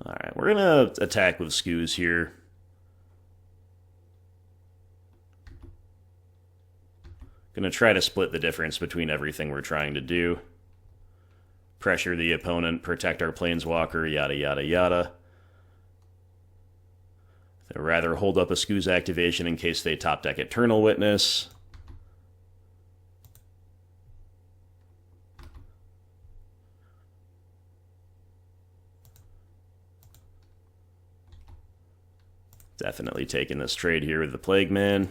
Alright, we're going to attack with Scooze here. Going to try to split the difference between everything we're trying to do. Pressure the opponent, protect our Planeswalker, yada yada yada. I'd rather hold up a Scooze activation in case they top deck Eternal Witness. Definitely taking this trade here with the Plague Man.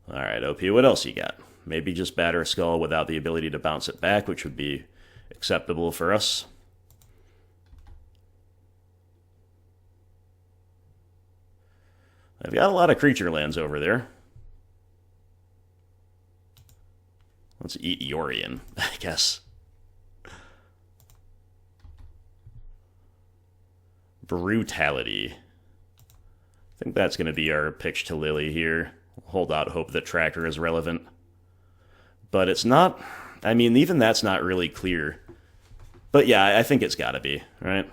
Alright, OP, what else you got? Maybe just Batterskull without the ability to bounce it back, which would be acceptable for us. I've got a lot of creature lands over there. Let's eat Yorion, I guess. Brutality. I think that's going to be our pitch to Lily here. Hold out hope that Tracker is relevant. But it's not... I mean, even that's not really clear. But yeah, I think it's got to be, right?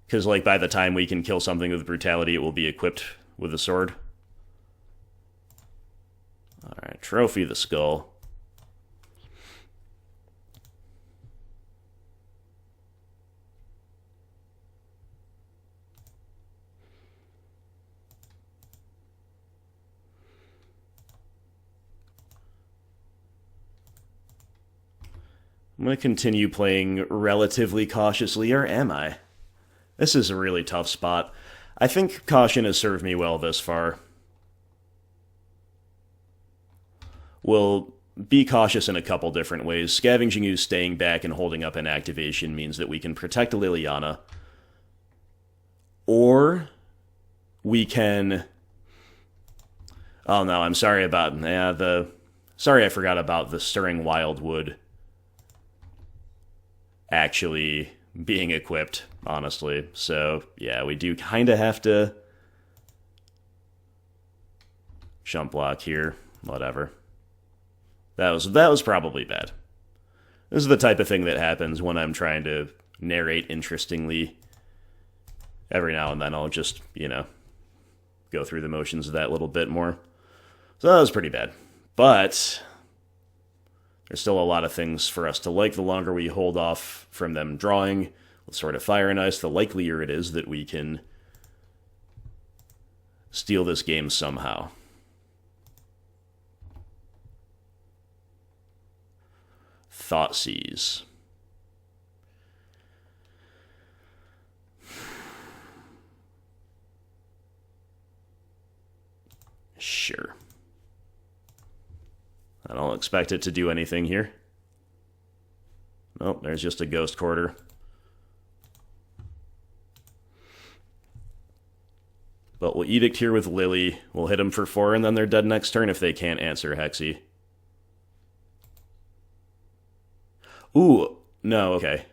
Because, like, by the time we can kill something with Brutality, it will be equipped with a sword. Alright, trophy the skull. I'm going to continue playing relatively cautiously, or am I? This is a really tough spot. I think caution has served me well this far. We'll be cautious in a couple different ways. Scavenging Ooze staying back and holding up an activation means that we can protect a Liliana. Or we can... Oh no, I'm sorry about... Sorry, I forgot about the Stirring Wildwood actually being equipped, honestly. So, yeah, we do kind of have to jump block here. Whatever. That was probably bad. This is the type of thing that happens when I'm trying to narrate interestingly. Every now and then I'll just, go through the motions of that a little bit more. So that was pretty bad. But there's still a lot of things for us to like. The longer we hold off from them drawing with Sword of Fire and Ice, the likelier it is that we can steal this game somehow. Thoughtseize. Sure. I don't expect it to do anything here. Nope, there's just a Ghost Quarter. But we'll Edict here with Lily. We'll hit them for 4, and then they're dead next turn if they can't answer Hexy. Ooh, no, okay.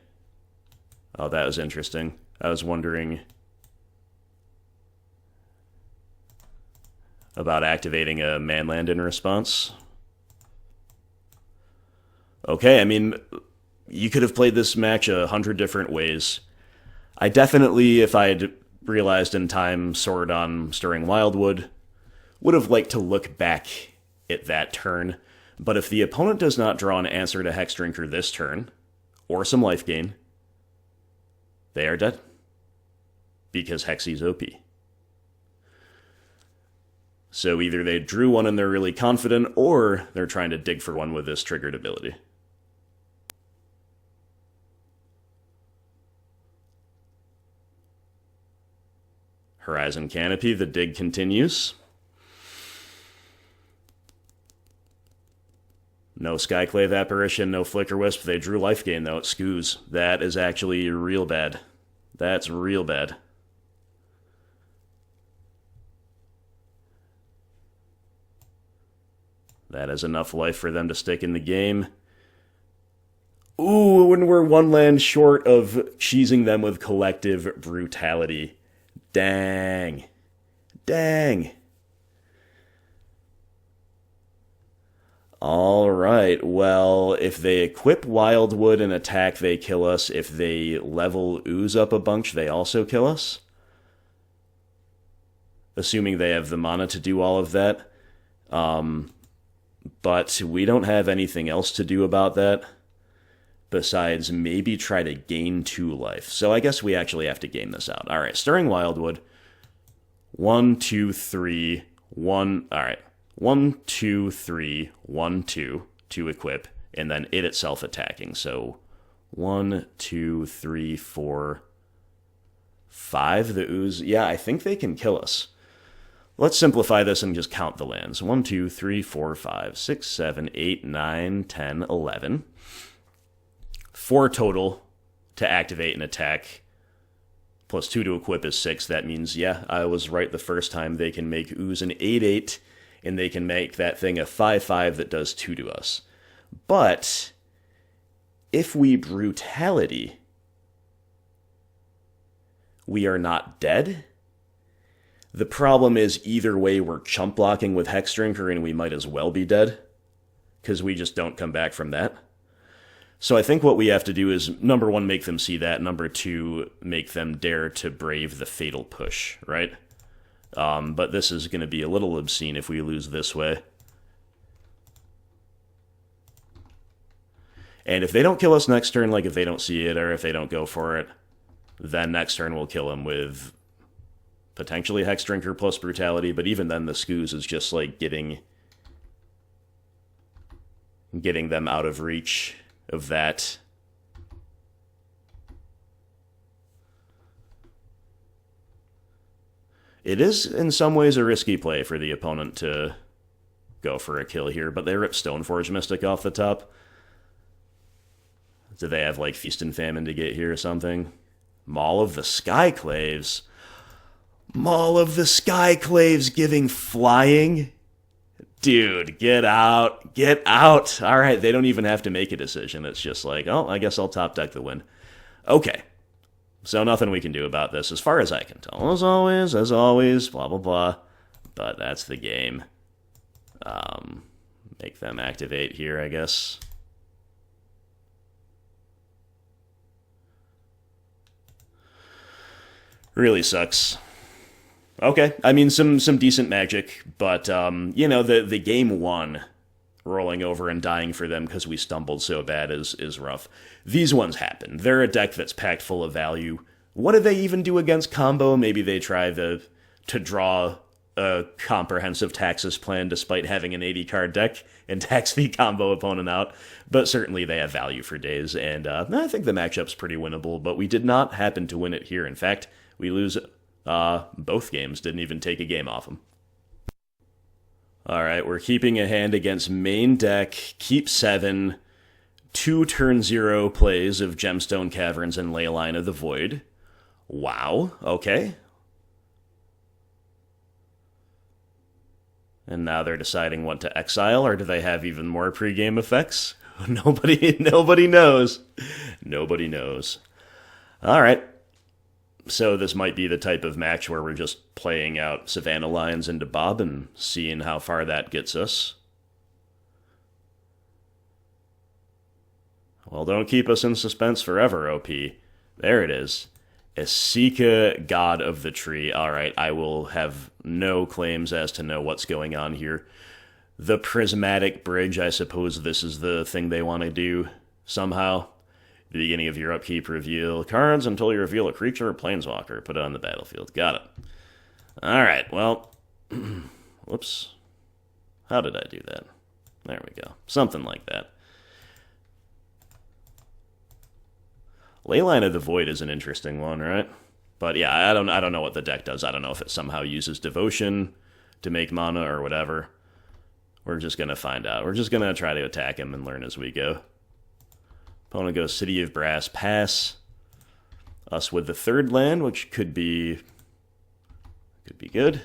Oh, that was interesting. I was wondering about activating a manland in response. Okay, I mean, you could have played this match 100 different ways. I definitely, if I'd realized in time Sword on Stirring Wildwood, would have liked to look back at that turn. But if the opponent does not draw an answer to Hexdrinker this turn, or some life gain, they are dead. Because Hexy's OP. So either they drew one and they're really confident, or they're trying to dig for one with this triggered ability. Horizon Canopy, the dig continues. No Skyclave Apparition, no Flicker Wisp. They drew life gain, though. It scoos. That is actually real bad. That's real bad. That is enough life for them to stick in the game. Ooh, when we're one land short of cheesing them with Collective Brutality. Dang. Dang. Alright, well, if they equip Wildwood and attack, they kill us. If they level Ooze up a bunch, they also kill us. Assuming they have the mana to do all of that. But we don't have anything else to do about that. Besides maybe try to gain 2 life. So I guess we actually have to game this out. Alright, Stirring Wildwood. 1, 2, 3, 1. Alright. 1, 2, 3, 1, 2 to equip, and then it itself attacking. So 1, 2, 3, 4, 5. The Ooze. Yeah, I think they can kill us. Let's simplify this and just count the lands. 1, 2, 3, 4, 5, 6, 7, 8, 9, 10, 11. 4 total to activate and attack. Plus 2 to equip is 6. That means, yeah, I was right the first time. They can make Ooze an 8/8, and they can make that thing a 5/5 that does 2 to us. But if we Brutality, we are not dead. The problem is either way we're chump blocking with Hexdrinker, and we might as well be dead, because we just don't come back from that. So I think what we have to do is, number 1, make them see that. Number 2, make them dare to brave the fatal push, right? But this is going to be a little obscene if we lose this way. And if they don't kill us next turn, like if they don't see it or if they don't go for it, then next turn we'll kill them with potentially Hexdrinker plus Brutality, but even then the Scoos is just like getting them out of reach of that. It is in some ways a risky play for the opponent to go for a kill here, but they rip Stoneforge Mystic off the top. Do they have like Feast and Famine to get here or something? Maul of the Skyclaves. Maul of the Skyclaves giving flying? Dude, get out. Get out. All right, they don't even have to make a decision. It's just like, oh, I guess I'll top deck the win. Okay. So nothing we can do about this as far as I can tell. As always, blah, blah, blah. But that's the game. Make them activate here, I guess. Really sucks. Okay, I mean, some decent magic, but, you know, the game 1 rolling over and dying for them because we stumbled so bad is rough. These ones happen. They're a deck that's packed full of value. What do they even do against combo? Maybe they try to draw a comprehensive Taxes plan despite having an 80-card deck and tax the combo opponent out, but certainly they have value for days, and I think the matchup's pretty winnable, but we did not happen to win it here. In fact, we lose both games, didn't even take a game off them. Alright, we're keeping a hand against main deck, keep 7, 2 turn 0 plays of Gemstone Caverns and Leyline of the Void. Wow, okay. And now they're deciding what to exile, or do they have even more pregame effects? Nobody knows. Nobody knows. Alright. So this might be the type of match where we're just playing out Savannah Lions into Bob and seeing how far that gets us. Well, don't keep us in suspense forever, OP. There it is. Esika, God of the Tree. Alright, I will have no claims as to know what's going on here. The Prismatic Bridge, I suppose this is the thing they want to do somehow. The beginning of your upkeep, reveal cards until you reveal a creature or planeswalker. Put it on the battlefield. Got it. Alright, well... whoops. How did I do that? There we go. Something like that. Leyline of the Void is an interesting one, right? But yeah, I don't know what the deck does. I don't know if it somehow uses Devotion to make mana or whatever. We're just going to find out. We're just going to try to attack him and learn as we go. Opponent goes City of Brass, pass. Us with the third land, which could be good.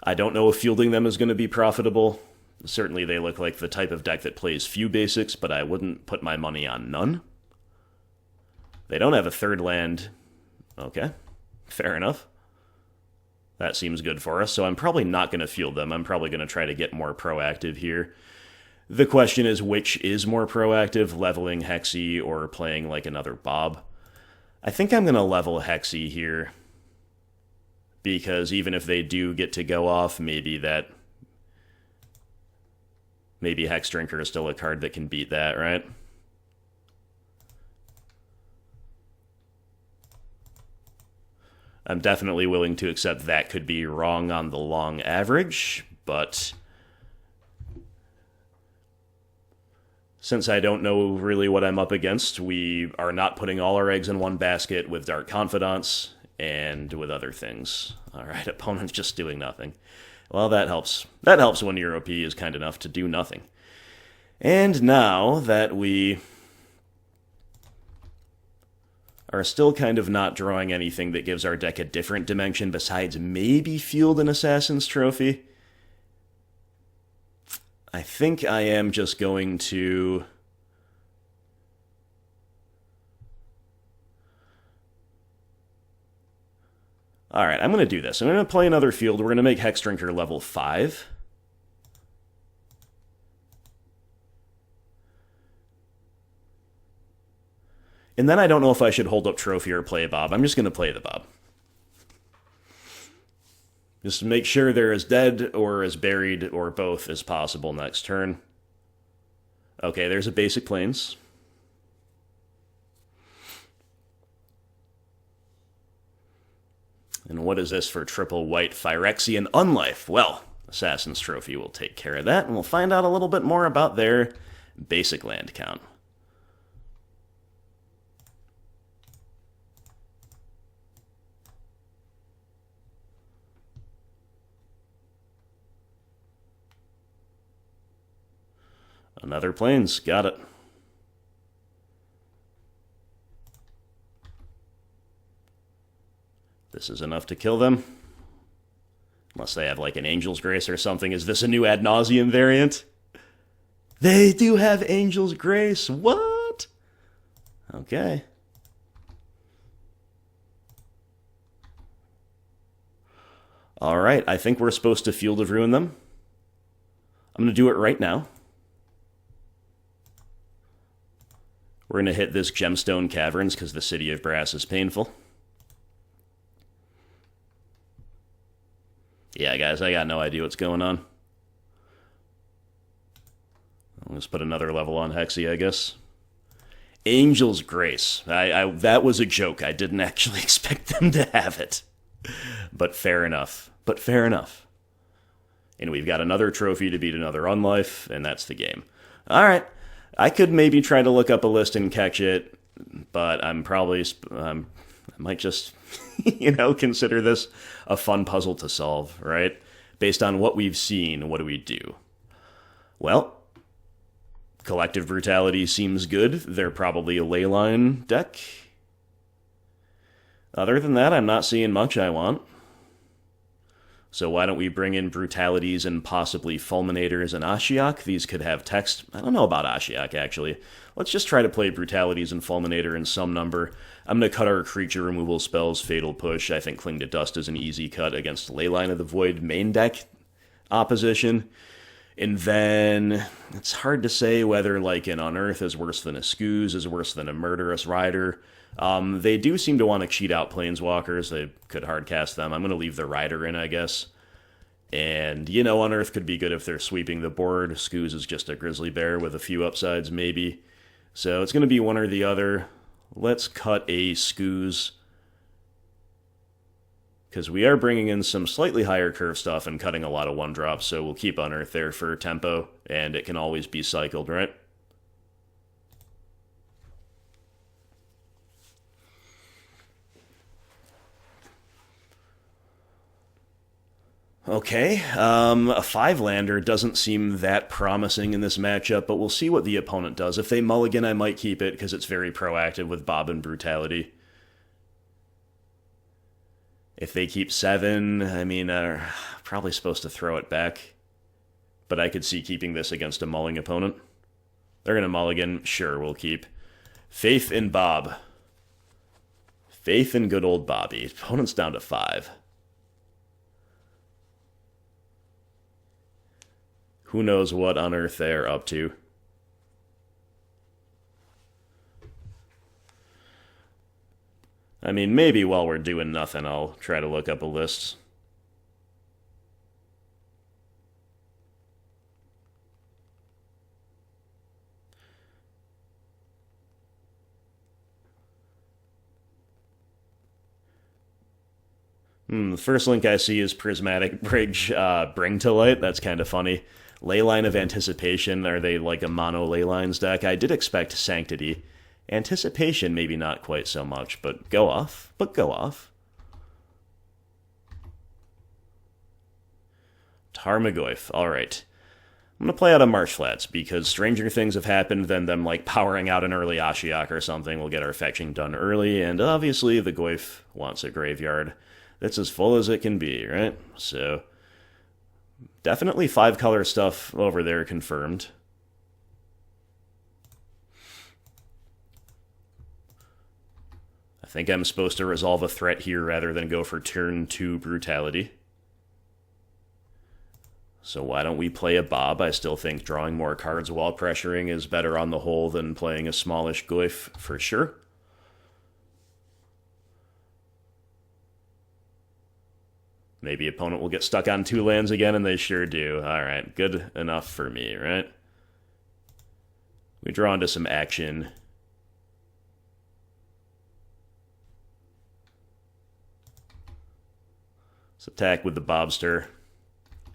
I don't know if fielding them is going to be profitable. Certainly they look like the type of deck that plays few basics, but I wouldn't put my money on none. They don't have a third land. Okay, fair enough. That seems good for us, so I'm probably not going to field them. I'm probably going to try to get more proactive here. The question is, which is more proactive, leveling Hexy or playing like another Bob? I think I'm going to level Hexy here, because even if they do get to go off, maybe Hexdrinker is still a card that can beat that, right? I'm definitely willing to accept that could be wrong on the long average, but since I don't know really what I'm up against, we are not putting all our eggs in one basket with Dark Confidants and with other things. Alright, opponent's just doing nothing. Well, that helps. That helps when your OP is kind enough to do nothing. And now that we are still kind of not drawing anything that gives our deck a different dimension besides maybe Field an Assassin's Trophy, I think I am just going to... Alright, I'm going to do this. I'm going to play another field. We're going to make Hexdrinker level 5. And then I don't know if I should hold up Trophy or play a Bob. I'm just going to play the Bob. Just to make sure they're as dead or as buried or both as possible next turn. Okay, there's a basic Plains. And what is this for triple white Phyrexian Unlife? Well, Assassin's Trophy will take care of that, and we'll find out a little bit more about their basic land count. Another Plains, got it. This is enough to kill them. Unless they have like an Angel's Grace or something. Is this a new Ad Nauseam variant? They do have Angel's Grace. What? Okay. Alright, I think we're supposed to Field of Ruin them. I'm going to do it right now. We're going to hit this Gemstone Caverns because the City of Brass is painful. Yeah, guys, I got no idea what's going on. I'll just put another level on Hexy, I guess. Angel's Grace. That was a joke. I didn't actually expect them to have it. But fair enough. But fair enough. And we've got another trophy to beat another Unlife, and that's the game. Alright. I could maybe try to look up a list and catch it, but I'm probably... I might just, consider this a fun puzzle to solve, right? Based on what we've seen, what do we do? Well, Collective Brutality seems good. They're probably a Leyline deck. Other than that, I'm not seeing much I want. So why don't we bring in Brutalities and possibly Fulminators and Ashiok? These could have text. I don't know about Ashiok, actually. Let's just try to play Brutalities and Fulminator in some number. I'm going to cut our creature removal spells, Fatal Push. I think Cling to Dust is an easy cut against Leyline of the Void main deck opposition. And then it's hard to say whether like an Unearth is worse than a Scooze, is worse than a Murderous Rider. They do seem to want to cheat out Planeswalkers. They could hardcast them. I'm going to leave the Rider in, I guess. And, Unearth could be good if they're sweeping the board. Scooze is just a Grizzly Bear with a few upsides, maybe. So it's going to be one or the other. Let's cut a Scooze, because we are bringing in some slightly higher curve stuff and cutting a lot of 1-drops, so we'll keep Unearth there for tempo, and it can always be cycled, right? Okay, a 5-lander doesn't seem that promising in this matchup, but we'll see what the opponent does. If they mulligan, I might keep it, because it's very proactive with Bob and Brutality. If they keep 7, probably supposed to throw it back. But I could see keeping this against a mulling opponent. They're going to mulligan. Sure, we'll keep. Faith in Bob. Faith in good old Bobby. Opponent's down to 5. Who knows what on earth they're up to. Maybe while we're doing nothing, I'll try to look up a list. The first link I see is Prismatic Bridge Bring to Light. That's kind of funny. Leyline of Anticipation. Are they like a mono Leylines deck? I did expect Sanctity. Anticipation, maybe not quite so much, but go off. Tarmogoyf, alright. I'm going to play out of Marsh Flats, because stranger things have happened than them, powering out an early Ashiok or something. We'll get our fetching done early, and obviously the Goyf wants a graveyard that's as full as it can be, right? So, definitely 5-color stuff over there confirmed. I think I'm supposed to resolve a threat here rather than go for turn 2 Brutality. So why don't we play a Bob? I still think drawing more cards while pressuring is better on the whole than playing a smallish Goyf, for sure. Maybe opponent will get stuck on 2 lands again, and they sure do. Alright, good enough for me, right? We draw into some action. Let's attack with the Bobster.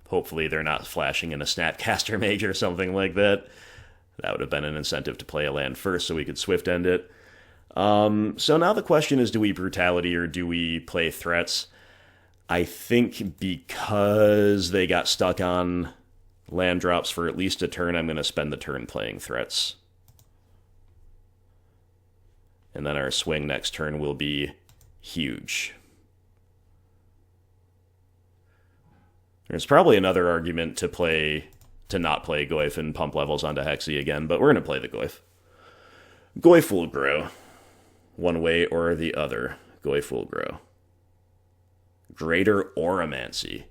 Hopefully they're not flashing in a Snapcaster Mage or something like that. That would have been an incentive to play a land first so we could swift end it. So now the question is, do we Brutality or do we play threats? I think because they got stuck on land drops for at least a turn, I'm going to spend the turn playing threats. And then our swing next turn will be huge. There's probably another argument to not play Goyf and pump levels onto Hexy again, but we're going to play the Goyf. Goyf will grow. One way or the other, Goyf will grow. Greater Oromancy.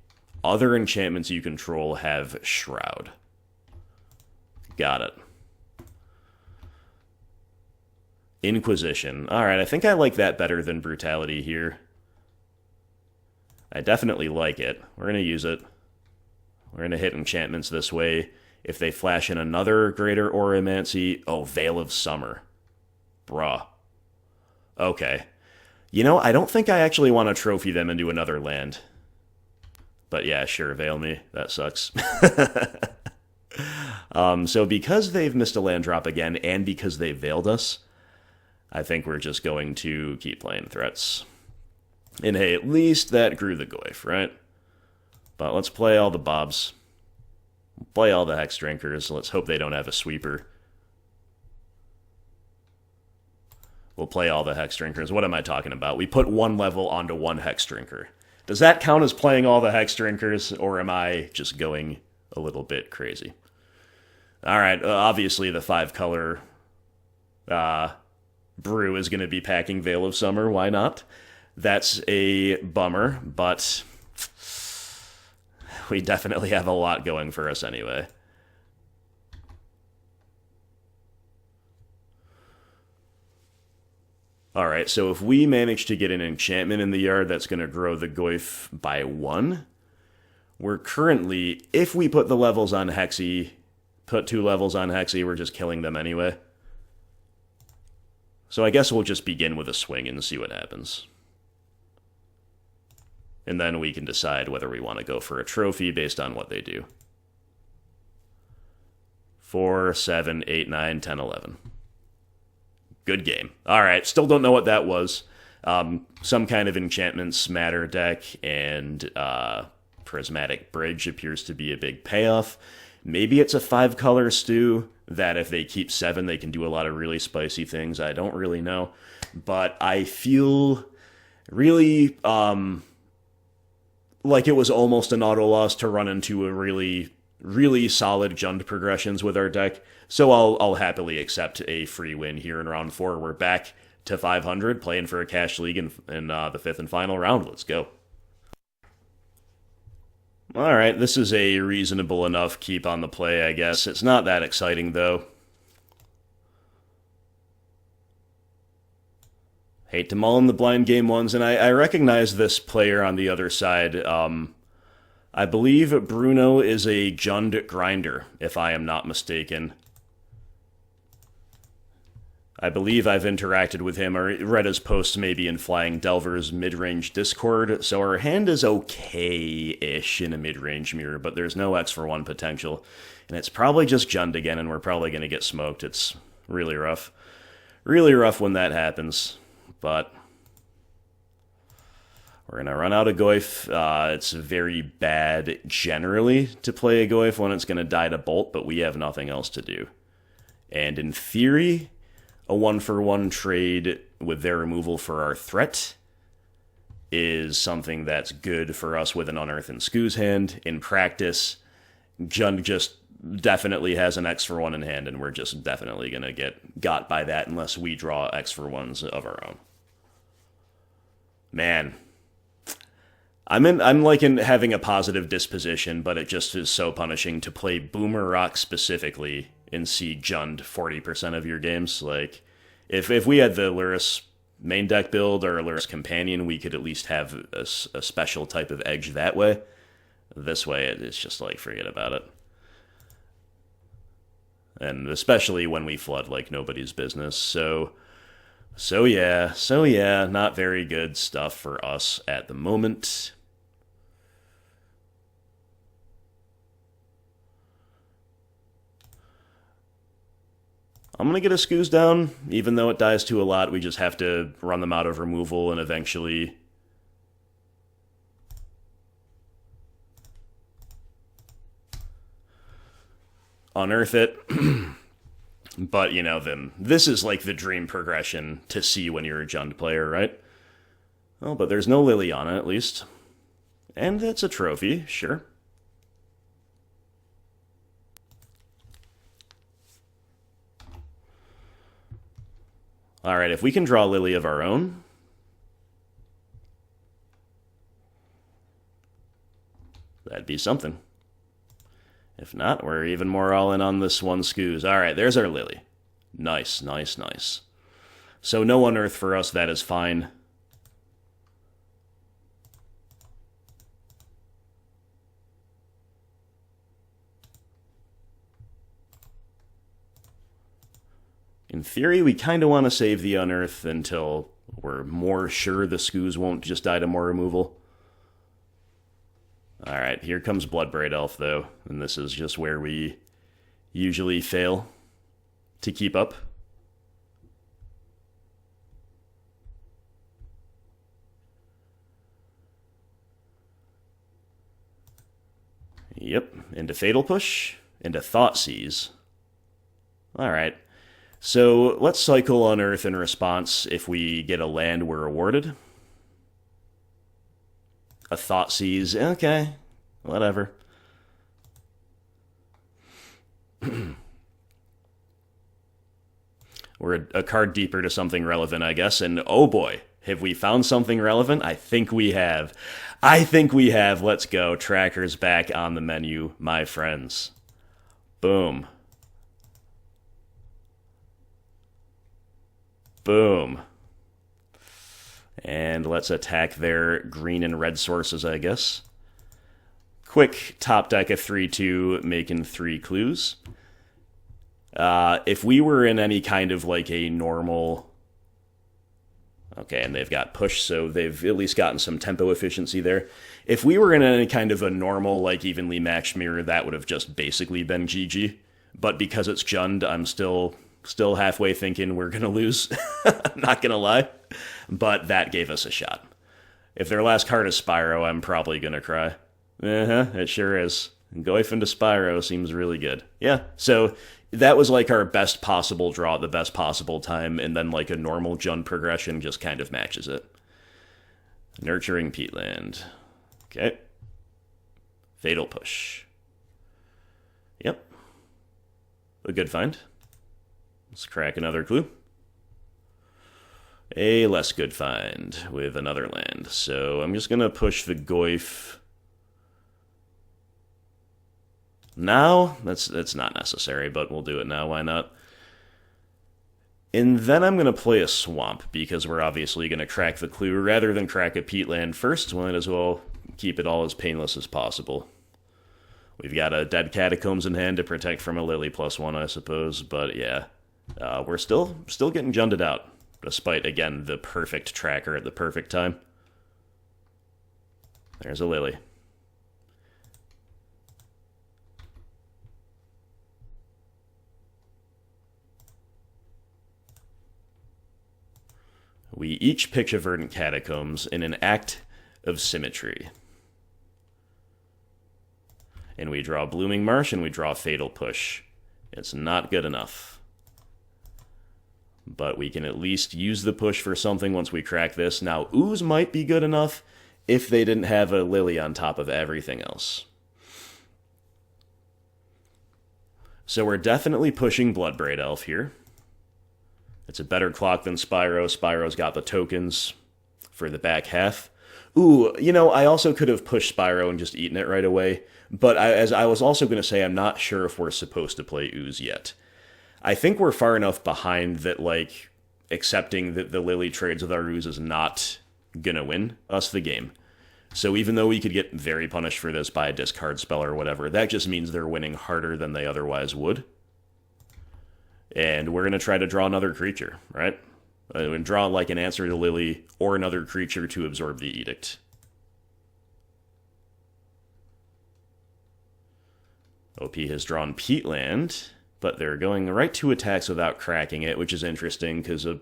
Other enchantments you control have Shroud. Got it. Inquisition. Alright, I think I like that better than Brutality here. I definitely like it. We're going to use it. We're going to hit enchantments this way. If they flash in another Greater Oromancy... Oh, Veil of Summer. Bruh. Okay. I don't think I actually want to trophy them into another land. But yeah, sure, Veil me. That sucks. So because they've missed a land drop again, and because they Veiled us, I think we're just going to keep playing threats. And hey, at least that grew the Goyf, right? But let's play all the Bobs. Play all the Hexdrinkers. Let's hope they don't have a sweeper. We'll play all the Hexdrinkers. What am I talking about? We put one level onto one Hexdrinker. Does that count as playing all the Hexdrinkers, or am I just going a little bit crazy? Alright, obviously the 5-color brew is going to be packing Veil of Summer. Why not? That's a bummer, but we definitely have a lot going for us anyway. Alright, so if we manage to get an enchantment in the yard that's going to grow the Goyf by 1, we're currently, if we put the levels on Hexy, put 2 levels on Hexy, we're just killing them anyway. So I guess we'll just begin with a swing and see what happens. And then we can decide whether we want to go for a trophy based on what they do. 4, 7, 8, 9, 10, 11. Good game. Alright, still don't know what that was. Some kind of enchantments matter deck, and Prismatic Bridge appears to be a big payoff. Maybe it's a 5-color stew that if they keep 7, they can do a lot of really spicy things. I don't really know. But I feel really like it was almost an auto loss to run into a really solid Jund progressions with our deck. So I'll happily accept a free win here in round 4. We're back to 500, playing for a cash league in the 5th and final round. Let's go. Alright, this is a reasonable enough keep on the play, I guess. It's not that exciting, though. Hate to mull in the blind game ones, and I recognize this player on the other side. I believe Bruno is a Jund grinder, if I am not mistaken. I believe I've interacted with him or read his posts maybe in Flying Delver's mid-range Discord, so our hand is okay-ish in a mid-range mirror, but there's no X for 1 potential. And it's probably just Jund again, and we're probably going to get smoked. It's really rough. Really rough when that happens, but we're going to run out of Goyf. It's very bad generally to play a Goyf when it's going to die to Bolt, but we have nothing else to do. And in theory, a 1-for-1 trade with their removal for our threat is something that's good for us with an Unearth and Skoo's hand. In practice, Jund just definitely has an X for 1 in hand, and we're just definitely going to get got by that unless we draw X for 1s of our own. Man, I'm liking having a positive disposition, but it just is so punishing to play Boomer Rock specifically and see Jund 40% of your games. Like, if we had the Lurrus main deck build or Lurrus Companion, we could at least have a special type of edge that way. This way, it's just like, forget about it. And especially when we flood like nobody's business. So yeah, not very good stuff for us at the moment. I'm going to get a Skoo's down, even though it dies to a lot. We just have to run them out of removal and eventually unearth it. But, you know, then this is like the dream progression to see when you're a Jund player, right? Oh, but there's no Liliana, at least. And it's a trophy, sure. Alright, if we can draw Lily of our own, that'd be something. If not, we're even more all in on this one Skoo's. Alright, there's our Lily. Nice. So no Unearth for us, that is fine. In theory, we kind of want to save the Unearth until we're more sure the Skoo's won't just die to more removal. Alright, here comes Bloodbraid Elf, though, and this is just where we usually fail to keep up. Yep, into Fatal Push, into Thoughtseize. Alright, so let's cycle Unearth in response if we get a land we're awarded. A Thoughtseize, okay, whatever. We're a card deeper to something relevant, I guess, and oh boy, have we found something relevant? I think we have. Let's go. Tracker's back on the menu, my friends. Boom. Boom. And let's attack their green and red sources, I guess. Quick top deck of 3-2, making 3 clues. If we were in any kind of like a normal... Okay, and they've got push, so they've at least gotten some tempo efficiency there. If we were in any kind of a normal, like, evenly matched mirror, that would have just basically been GG. But because it's Jund, I'm still halfway thinking we're going to lose. Not going to lie. But that gave us a shot. If their last card is Spyro, I'm probably going to cry. It sure is. Goyf into Spyro seems really good. Yeah, so... that was like our best possible draw at the best possible time, and then like a normal Jund progression just kind of matches it. Nurturing Peatland. Okay. Fatal Push. Yep. A good find. Let's crack another clue. A less good find with another land. So I'm just going to push the Goyf. Now, that's not necessary, but we'll do it now, why not? And then I'm going to play a Swamp, because we're obviously going to crack the clue. Rather than crack a Peatland first, might as well keep it all as painless as possible. We've got a Dead Catacombs in hand to protect from a Lily +1, I suppose, but yeah. We're still getting Junded out, despite, again, the perfect tracker at the perfect time. There's a Lily. We each pitch a Verdant Catacombs in an act of symmetry. And we draw Blooming Marsh and we draw Fatal Push. It's not good enough. But we can at least use the push for something once we crack this. Now, Ooze might be good enough if they didn't have a Lily on top of everything else. So we're definitely pushing Bloodbraid Elf here. It's a better clock than Spyro. Spyro's got the tokens for the back half. Ooh, you know, I also could have pushed Spyro and just eaten it right away. But as I was also going to say, I'm not sure if we're supposed to play Ooze yet. I think we're far enough behind that, like, accepting that the Lily trades with our Ooze is not going to win us the game. So even though we could get very punished for this by a discard spell or whatever, that just means they're winning harder than they otherwise would. And we're going to try to draw another creature, right? And draw like an answer to Lily or another creature to absorb the Edict. OP has drawn Peatland, but they're going right to attacks without cracking it, which is interesting because a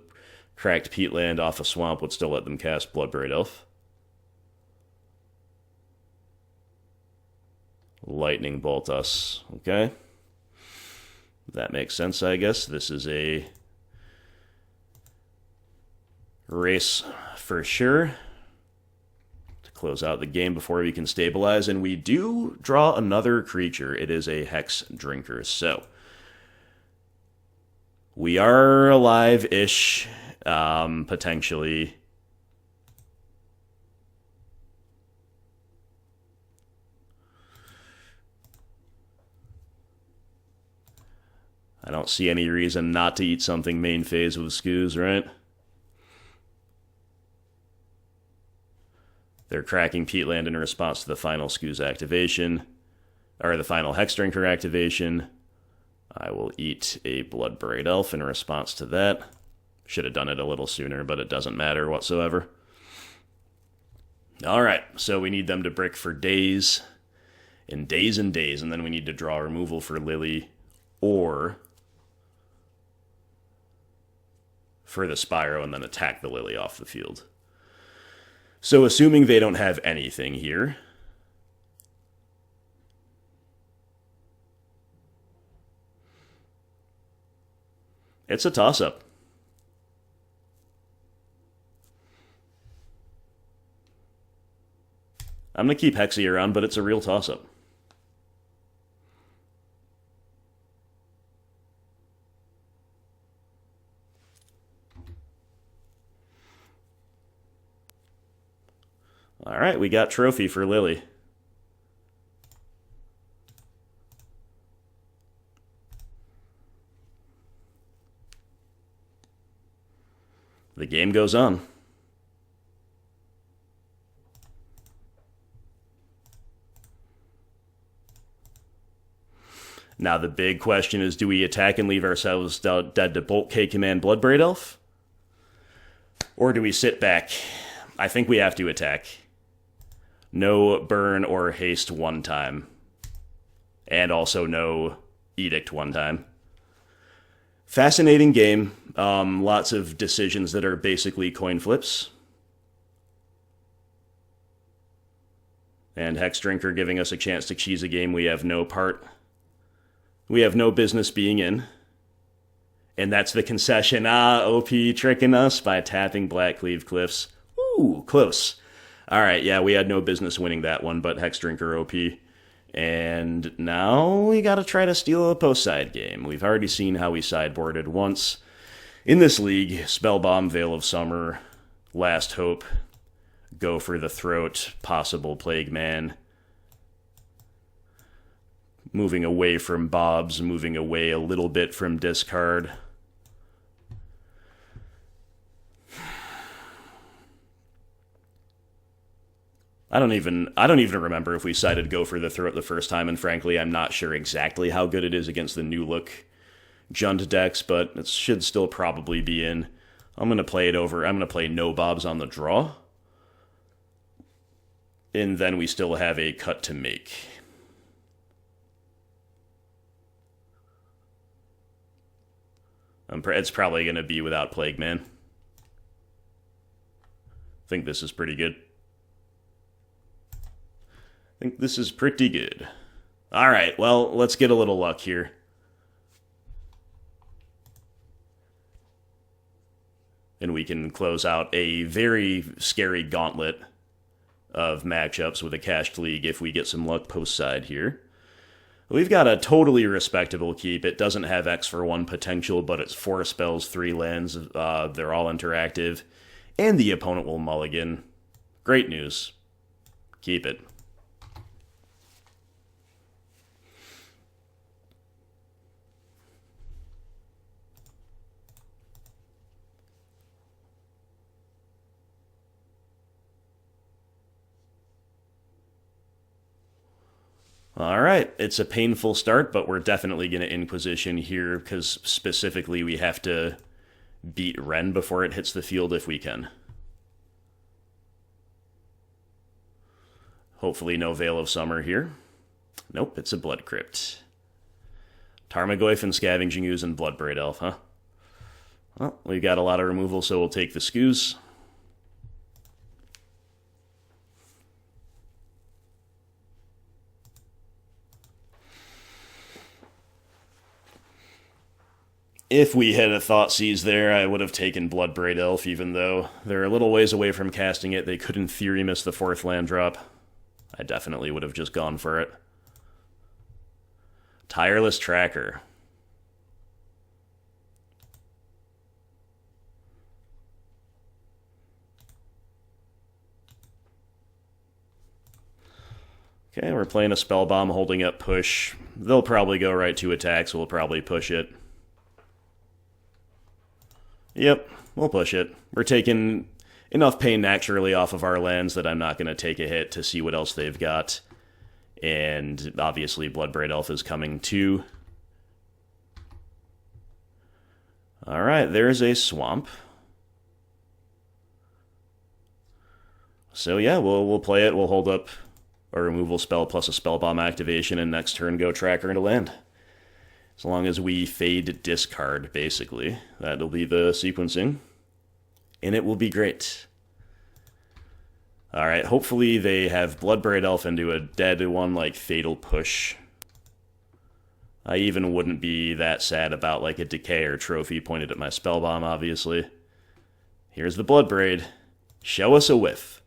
cracked Peatland off a swamp would still let them cast Bloodbraid Elf. Lightning Bolt us, okay? That makes sense, I guess. This is a race for sure to close out the game before we can stabilize, and we do draw another creature. It is a Hexdrinker, so we are alive-ish, potentially. I don't see any reason not to eat something main phase with Scooz, right? They're cracking Peatland in response to the final Scooz activation, or the final Hexdrinker activation. I will eat a Bloodbraid Elf in response to that. Should have done it a little sooner, but it doesn't matter whatsoever. Alright, so we need them to brick for days, and days, and then we need to draw removal for Lily, or for the Spyro, and then attack the Lily off the field. So assuming they don't have anything here, It's a toss-up. I'm going to keep Hexy around, but it's a real toss-up. Alright, we got Trophy for Lily. The game goes on. Now the big question is, do we attack and leave ourselves dead to Bolt K Command Bloodbraid Elf? Or do we sit back? I think we have to attack. No burn or haste one time. And also no edict one time. Fascinating game. Lots of decisions that are basically coin flips. And Hexdrinker giving us a chance to cheese a game we have no business being in. And that's the concession. OP tricking us by tapping Blackcleave Cliffs. Ooh, close. Alright, yeah, we had no business winning that one, but Hexdrinker OP. And now we gotta try to steal a post-side game. We've already seen how we sideboarded once. In this league, Spellbomb, Veil of Summer, Last Hope, Go for the Throat, possible Plague Man. Moving away from Bobs, moving away a little bit from discard. I don't even remember if we sided Go for the Throat the first time, and frankly, I'm not sure exactly how good it is against the new look Jund decks, but it should still probably be in. I'm going to play it over. I'm going to play no Bobs on the draw. And then we still have a cut to make. It's probably going to be without Plague Man. I think this is pretty good. Alright, well, let's get a little luck here. And we can close out a very scary gauntlet of matchups with a cached league if we get some luck post-side here. We've got a totally respectable keep. It doesn't have X for 1 potential, but it's 4 spells, 3 lands. They're all interactive. And the opponent will mulligan. Great news. Keep it. Alright, it's a painful start, but we're definitely going to Inquisition here, because specifically we have to beat Ren before it hits the field if we can. Hopefully no Veil of Summer here. Nope, it's a Blood Crypt. Tarmogoyf and Scavenging Ooze and Bloodbraid Elf, huh? Well, we've got a lot of removal, so we'll take the Skoos. If we had a Thoughtseize there, I would have taken Bloodbraid Elf, even though they're a little ways away from casting it. They could, in theory, miss the 4th land drop. I definitely would have just gone for it. Tireless Tracker. Okay, we're playing a Spellbomb, holding up push. They'll probably go right to attack, so we'll probably push it. Yep, we'll push it. We're taking enough pain naturally off of our lands that I'm not going to take a hit to see what else they've got. And obviously Bloodbraid Elf is coming too. Alright, there's a Swamp. So yeah, we'll play it. We'll hold up a removal spell plus a Spellbomb activation, and next turn go Tracker into land. As long as we fade discard, basically. That'll be the sequencing. And it will be great. Alright, hopefully they have Bloodbraid Elf into a dead one like Fatal Push. I even wouldn't be that sad about like a decay or trophy pointed at my spellbomb, obviously. Here's the Bloodbraid. Show us a whiff.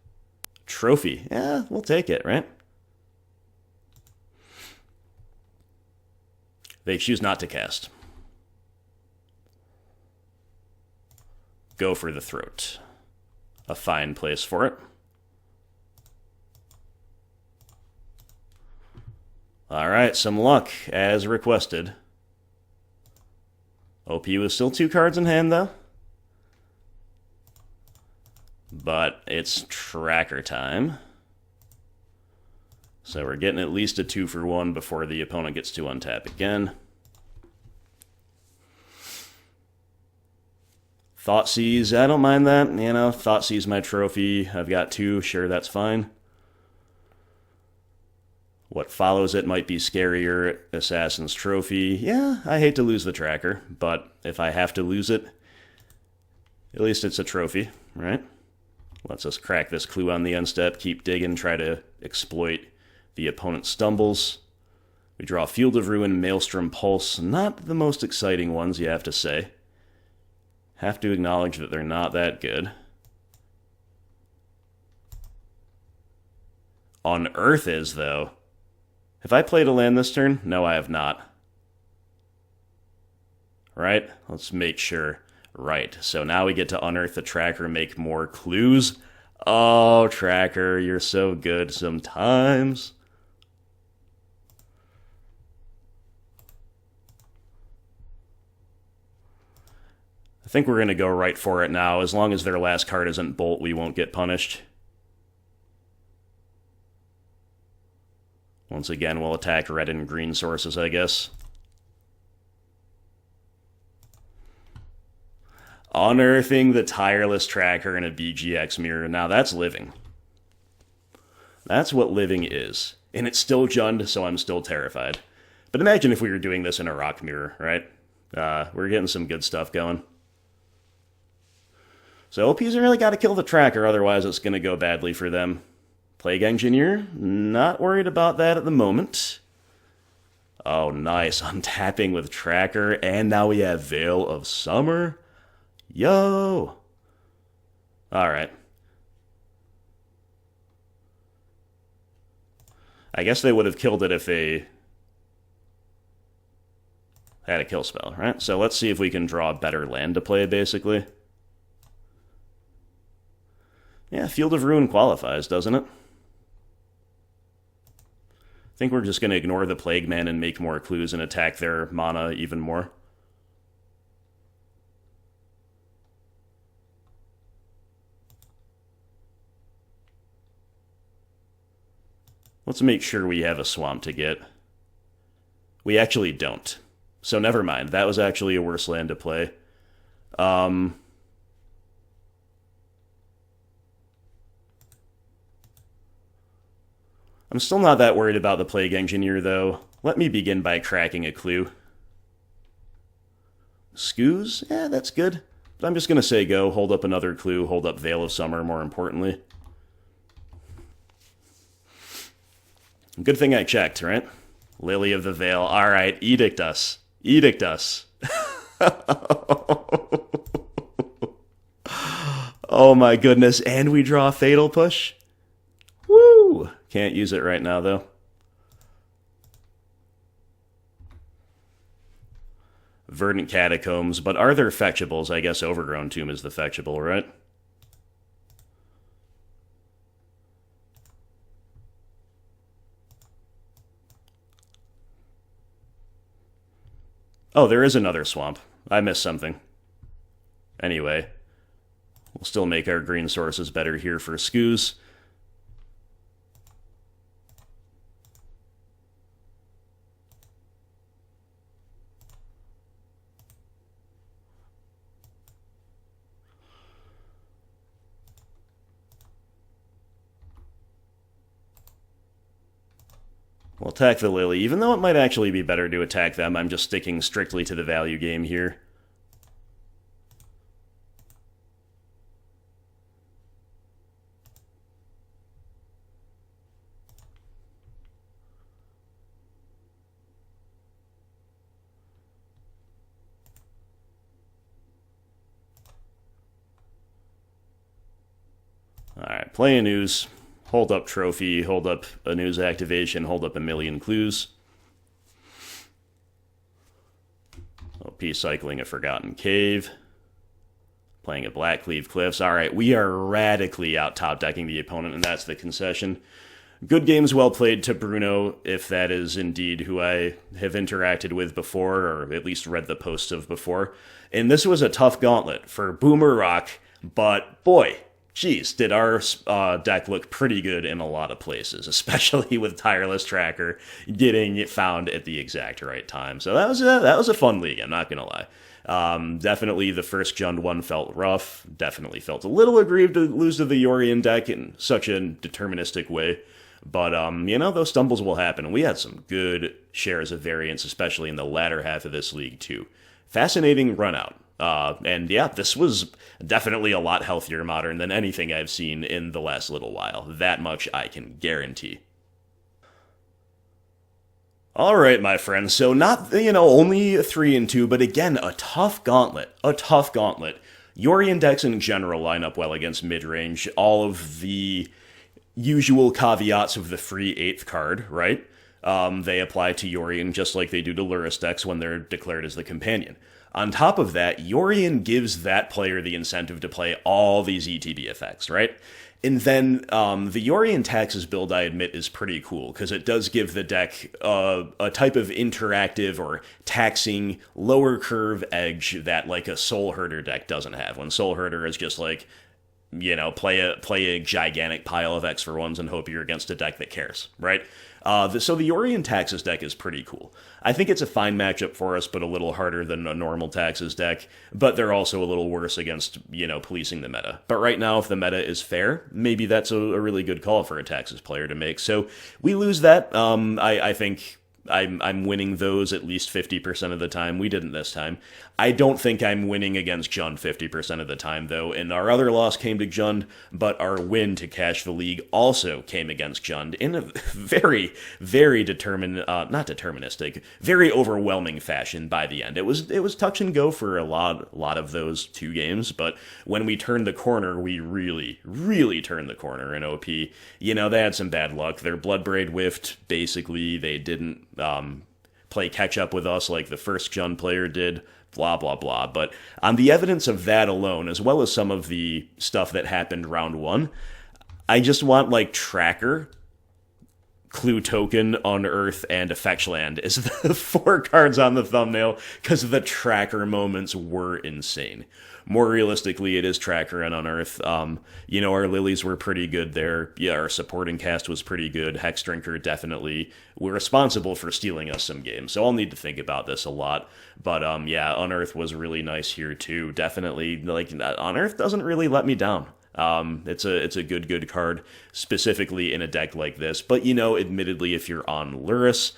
Trophy. Yeah, we'll take it, right? They choose not to cast. Go for the throat. A fine place for it. Alright, some luck, as requested. OP was still 2 cards in hand, though. But it's tracker time. So we're getting at least a 2-for-1 before the opponent gets to untap again. Thoughtseize, I don't mind that. You know, Thoughtseize my trophy. I've got 2, sure, that's fine. What follows it might be scarier. Assassin's Trophy. Yeah, I hate to lose the tracker, but if I have to lose it, at least it's a trophy, right? Lets us crack this clue on the end step, keep digging, try to exploit the opponent's stumbles. We draw Field of Ruin, Maelstrom Pulse. Not the most exciting ones, you have to say. Have to acknowledge that they're not that good. Unearth is, though. Have I played a land this turn? No, I have not. Right? Let's make sure. Right. So now we get to unearth the tracker, make more clues. Oh, tracker, you're so good sometimes. I think we're going to go right for it now. As long as their last card isn't Bolt, we won't get punished. Once again, we'll attack red and green sources, I guess. Unearthing the Tireless Tracker in a BGX mirror. Now that's living. That's what living is. And it's still Jund, so I'm still terrified. But imagine if we were doing this in a rock mirror, right? We're getting some good stuff going. So OP's really got to kill the tracker, otherwise it's going to go badly for them. Plague Engineer, not worried about that at the moment. Oh, nice. Untapping with Tracker, and now we have Veil of Summer. Yo! Alright. I guess they would have killed it if they had a kill spell, right? So let's see if we can draw a better land to play, basically. Yeah, Field of Ruin qualifies, doesn't it? I think we're just going to ignore the Plague Man and make more clues and attack their mana even more. Let's make sure we have a swamp to get. We actually don't. So never mind. That was actually a worse land to play. I'm still not that worried about the Plague Engineer, though. Let me begin by cracking a clue. Scooze? Yeah, that's good. But I'm just going to say go, hold up another clue, hold up Veil of Summer, more importantly. Good thing I checked, right? Lily of the Veil. Alright, edict us. Edict us. Oh my goodness, and we draw a Fatal Push? Woo! Can't use it right now, though. Verdant Catacombs, but are there fetchables? I guess Overgrown Tomb is the fetchable, right? Oh, there is another swamp. I missed something. Anyway, we'll still make our green sources better here for Scooze. We'll attack the Lily. Even though it might actually be better to attack them, I'm just sticking strictly to the value game here. Alright, play an Ooze, hold up Trophy, hold up an Ooze activation, hold up a million clues. OP cycling a Forgotten Cave. Playing a Blackcleave Cliffs. Alright, we are radically out top decking the opponent, and that's the concession. Good games well played to Bruno, if that is indeed who I have interacted with before, or at least read the posts of before. And this was a tough gauntlet for Boomer Rock, but boy, geez, did our deck look pretty good in a lot of places, especially with Tireless Tracker getting it found at the exact right time. So that was a fun league, I'm not going to lie. Definitely the first Jund one felt rough, definitely felt a little aggrieved to lose to the Yorion deck in such a deterministic way. But, those stumbles will happen. We had some good shares of variance, especially in the latter half of this league, too. Fascinating run out. And yeah, this was definitely a lot healthier Modern than anything I've seen in the last little while. That much I can guarantee. Alright, my friends, so not, only 3-2, but again, a tough gauntlet. Yorion decks in general line up well against mid-range. All of the usual caveats of the free 8th card, right? They apply to Yorion just like they do to Lurrus decks when they're declared as the companion. On top of that, Yorion gives that player the incentive to play all these ETB effects, right? And then the Yorion Taxes build, I admit, is pretty cool, because it does give the deck a type of interactive or taxing lower curve edge that, like, a Soul Herder deck doesn't have. When Soul Herder is just like, play a gigantic pile of X for ones and hope you're against a deck that cares, right? So the Yorion Taxes deck is pretty cool. I think it's a fine matchup for us, but a little harder than a normal Taxes deck, but they're also a little worse against, policing the meta. But right now, if the meta is fair, maybe that's a really good call for a Taxes player to make. So we lose that. I think I'm winning those at least 50% of the time. We didn't this time. I don't think I'm winning against Jund 50% of the time, though, and our other loss came to Jund, but our win to cash the league also came against Jund in a very, very not deterministic, very overwhelming fashion by the end. It was touch and go for a lot of those 2 games, but when we turned the corner, we really, really turned the corner in OP. They had some bad luck. Their Bloodbraid whiffed, basically. They didn't play catch-up with us like the first Jund player did, blah, blah, blah. But on the evidence of that alone, as well as some of the stuff that happened round 1, I just want, Tracker, Clue Token, Unearth, and Effectland as the 4 cards on the thumbnail, because the Tracker moments were insane. More realistically, it is Tracker and Unearth. Our Lilies were pretty good there. Yeah, our supporting cast was pretty good. Hexdrinker definitely were responsible for stealing us some games, so I'll need to think about this a lot. But Unearth was really nice here too. Definitely, Unearth doesn't really let me down. It's a good card, specifically in a deck like this. But admittedly, if you're on Lurrus,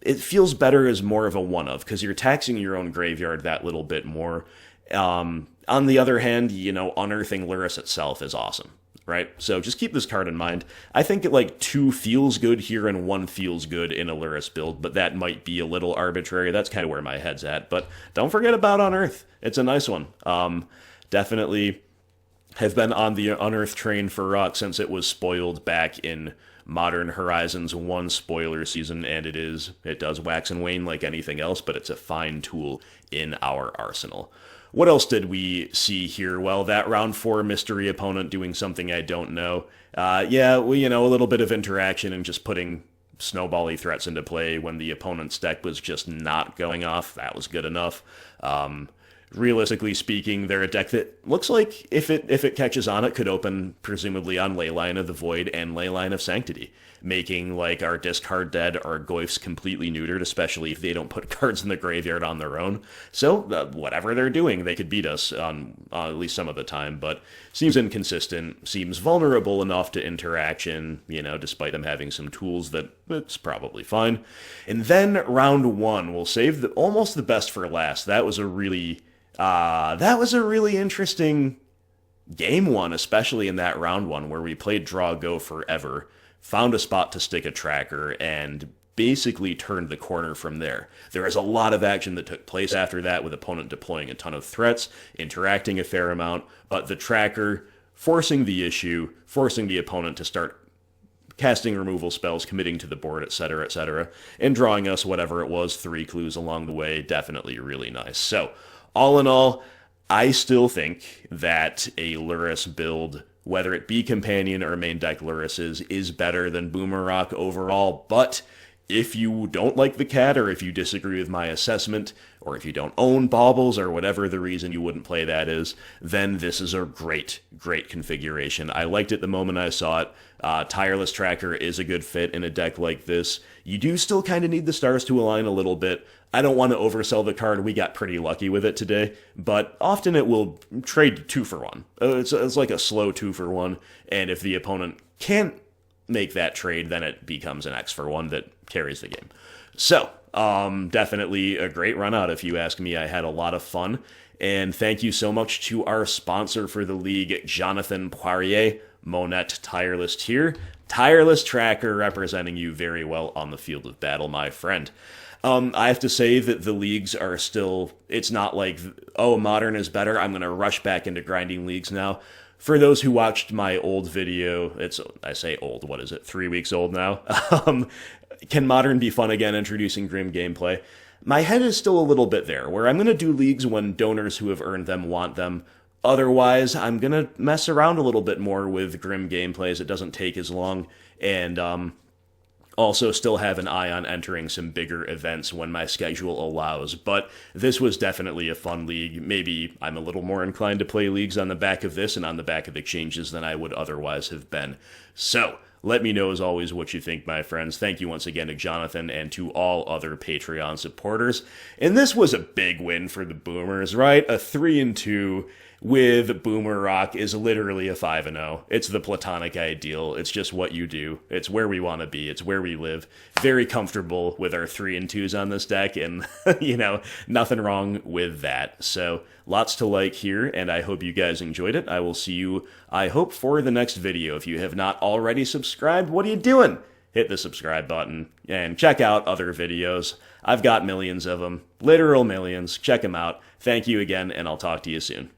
it feels better as more of a one-of, because you're taxing your own graveyard that little bit more. On the other hand, unearthing Lurrus itself is awesome, right? So just keep this card in mind. I think 2 feels good here and 1 feels good in a Lurrus build, but that might be a little arbitrary. That's kind of where my head's at. But don't forget about Unearth. It's a nice one. Definitely have been on the Unearth train for Rock since it was spoiled back in Modern Horizons 1 spoiler season, and it does wax and wane like anything else, but it's a fine tool in our arsenal. What else did we see here? Well, that round 4 mystery opponent doing something I don't know. A little bit of interaction and just putting snowbally threats into play when the opponent's deck was just not going off. That was good enough. Realistically speaking, they're a deck that looks like if it catches on, it could open presumably on Leyline of the Void and Leyline of Sanctity, making our discard dead or Goyfs completely neutered, especially if they don't put cards in the graveyard on their own. So whatever they're doing, they could beat us on at least some of the time, but seems inconsistent, seems vulnerable enough to interaction, despite them having some tools that it's probably fine. And then round 1, we'll save almost the best for last. That was a really interesting game 1, especially in that round 1 where we played draw go forever, found a spot to stick a tracker, and basically turned the corner from there. There was a lot of action that took place after that, with opponent deploying a ton of threats, interacting a fair amount, but the tracker forcing the issue, forcing the opponent to start casting removal spells, committing to the board, etc., and drawing us whatever it was, 3 clues along the way. Definitely really nice. So, all in all, I still think that a Lurrus build, whether it be Companion or main deck Lurrus's, is better than Boomerrock overall, but if you don't like the cat, or if you disagree with my assessment, or if you don't own baubles, or whatever the reason you wouldn't play that is, then this is a great configuration. I liked it the moment I saw it. Tireless Tracker is a good fit in a deck like this. You do still kind of need the stars to align a little bit. I don't want to oversell the card. We got pretty lucky with it today, but often it will trade 2 for 1. It's like a slow 2 for 1, and if the opponent can't make that trade, then it becomes an X for 1 that carries the game. So, definitely a great run out if you ask me. I had a lot of fun, and thank you so much to our sponsor for the league, Jonathan Poirier, Monet Tireless Tier, Tireless Tracker, representing you very well on the field of battle, my friend. I have to say that the leagues are still, it's not like, oh, Modern is better, I'm going to rush back into grinding leagues now. For those who watched my old video, I say old, what is it, 3 weeks old now? Can Modern be fun again, introducing Grim gameplay? My head is still a little bit there, where I'm going to do leagues when donors who have earned them want them. Otherwise, I'm going to mess around a little bit more with Grim gameplays. It doesn't take as long, and also still have an eye on entering some bigger events when my schedule allows. But this was definitely a fun league. Maybe I'm a little more inclined to play leagues on the back of this and on the back of exchanges than I would otherwise have been. So, let me know as always what you think, my friends. Thank you once again to Jonathan and to all other Patreon supporters. And this was a big win for the Boomers, right? A 3-2 with Boomer Rock is literally a 5-0. It's the platonic ideal. It's just what you do. It's where we want to be. It's where we live. Very comfortable with our 3-2s on this deck, and, nothing wrong with that. So, lots to like here, and I hope you guys enjoyed it. I will see you, I hope, for the next video. If you have not already subscribed, what are you doing? Hit the subscribe button, and check out other videos. I've got millions of them. Literal millions. Check them out. Thank you again, and I'll talk to you soon.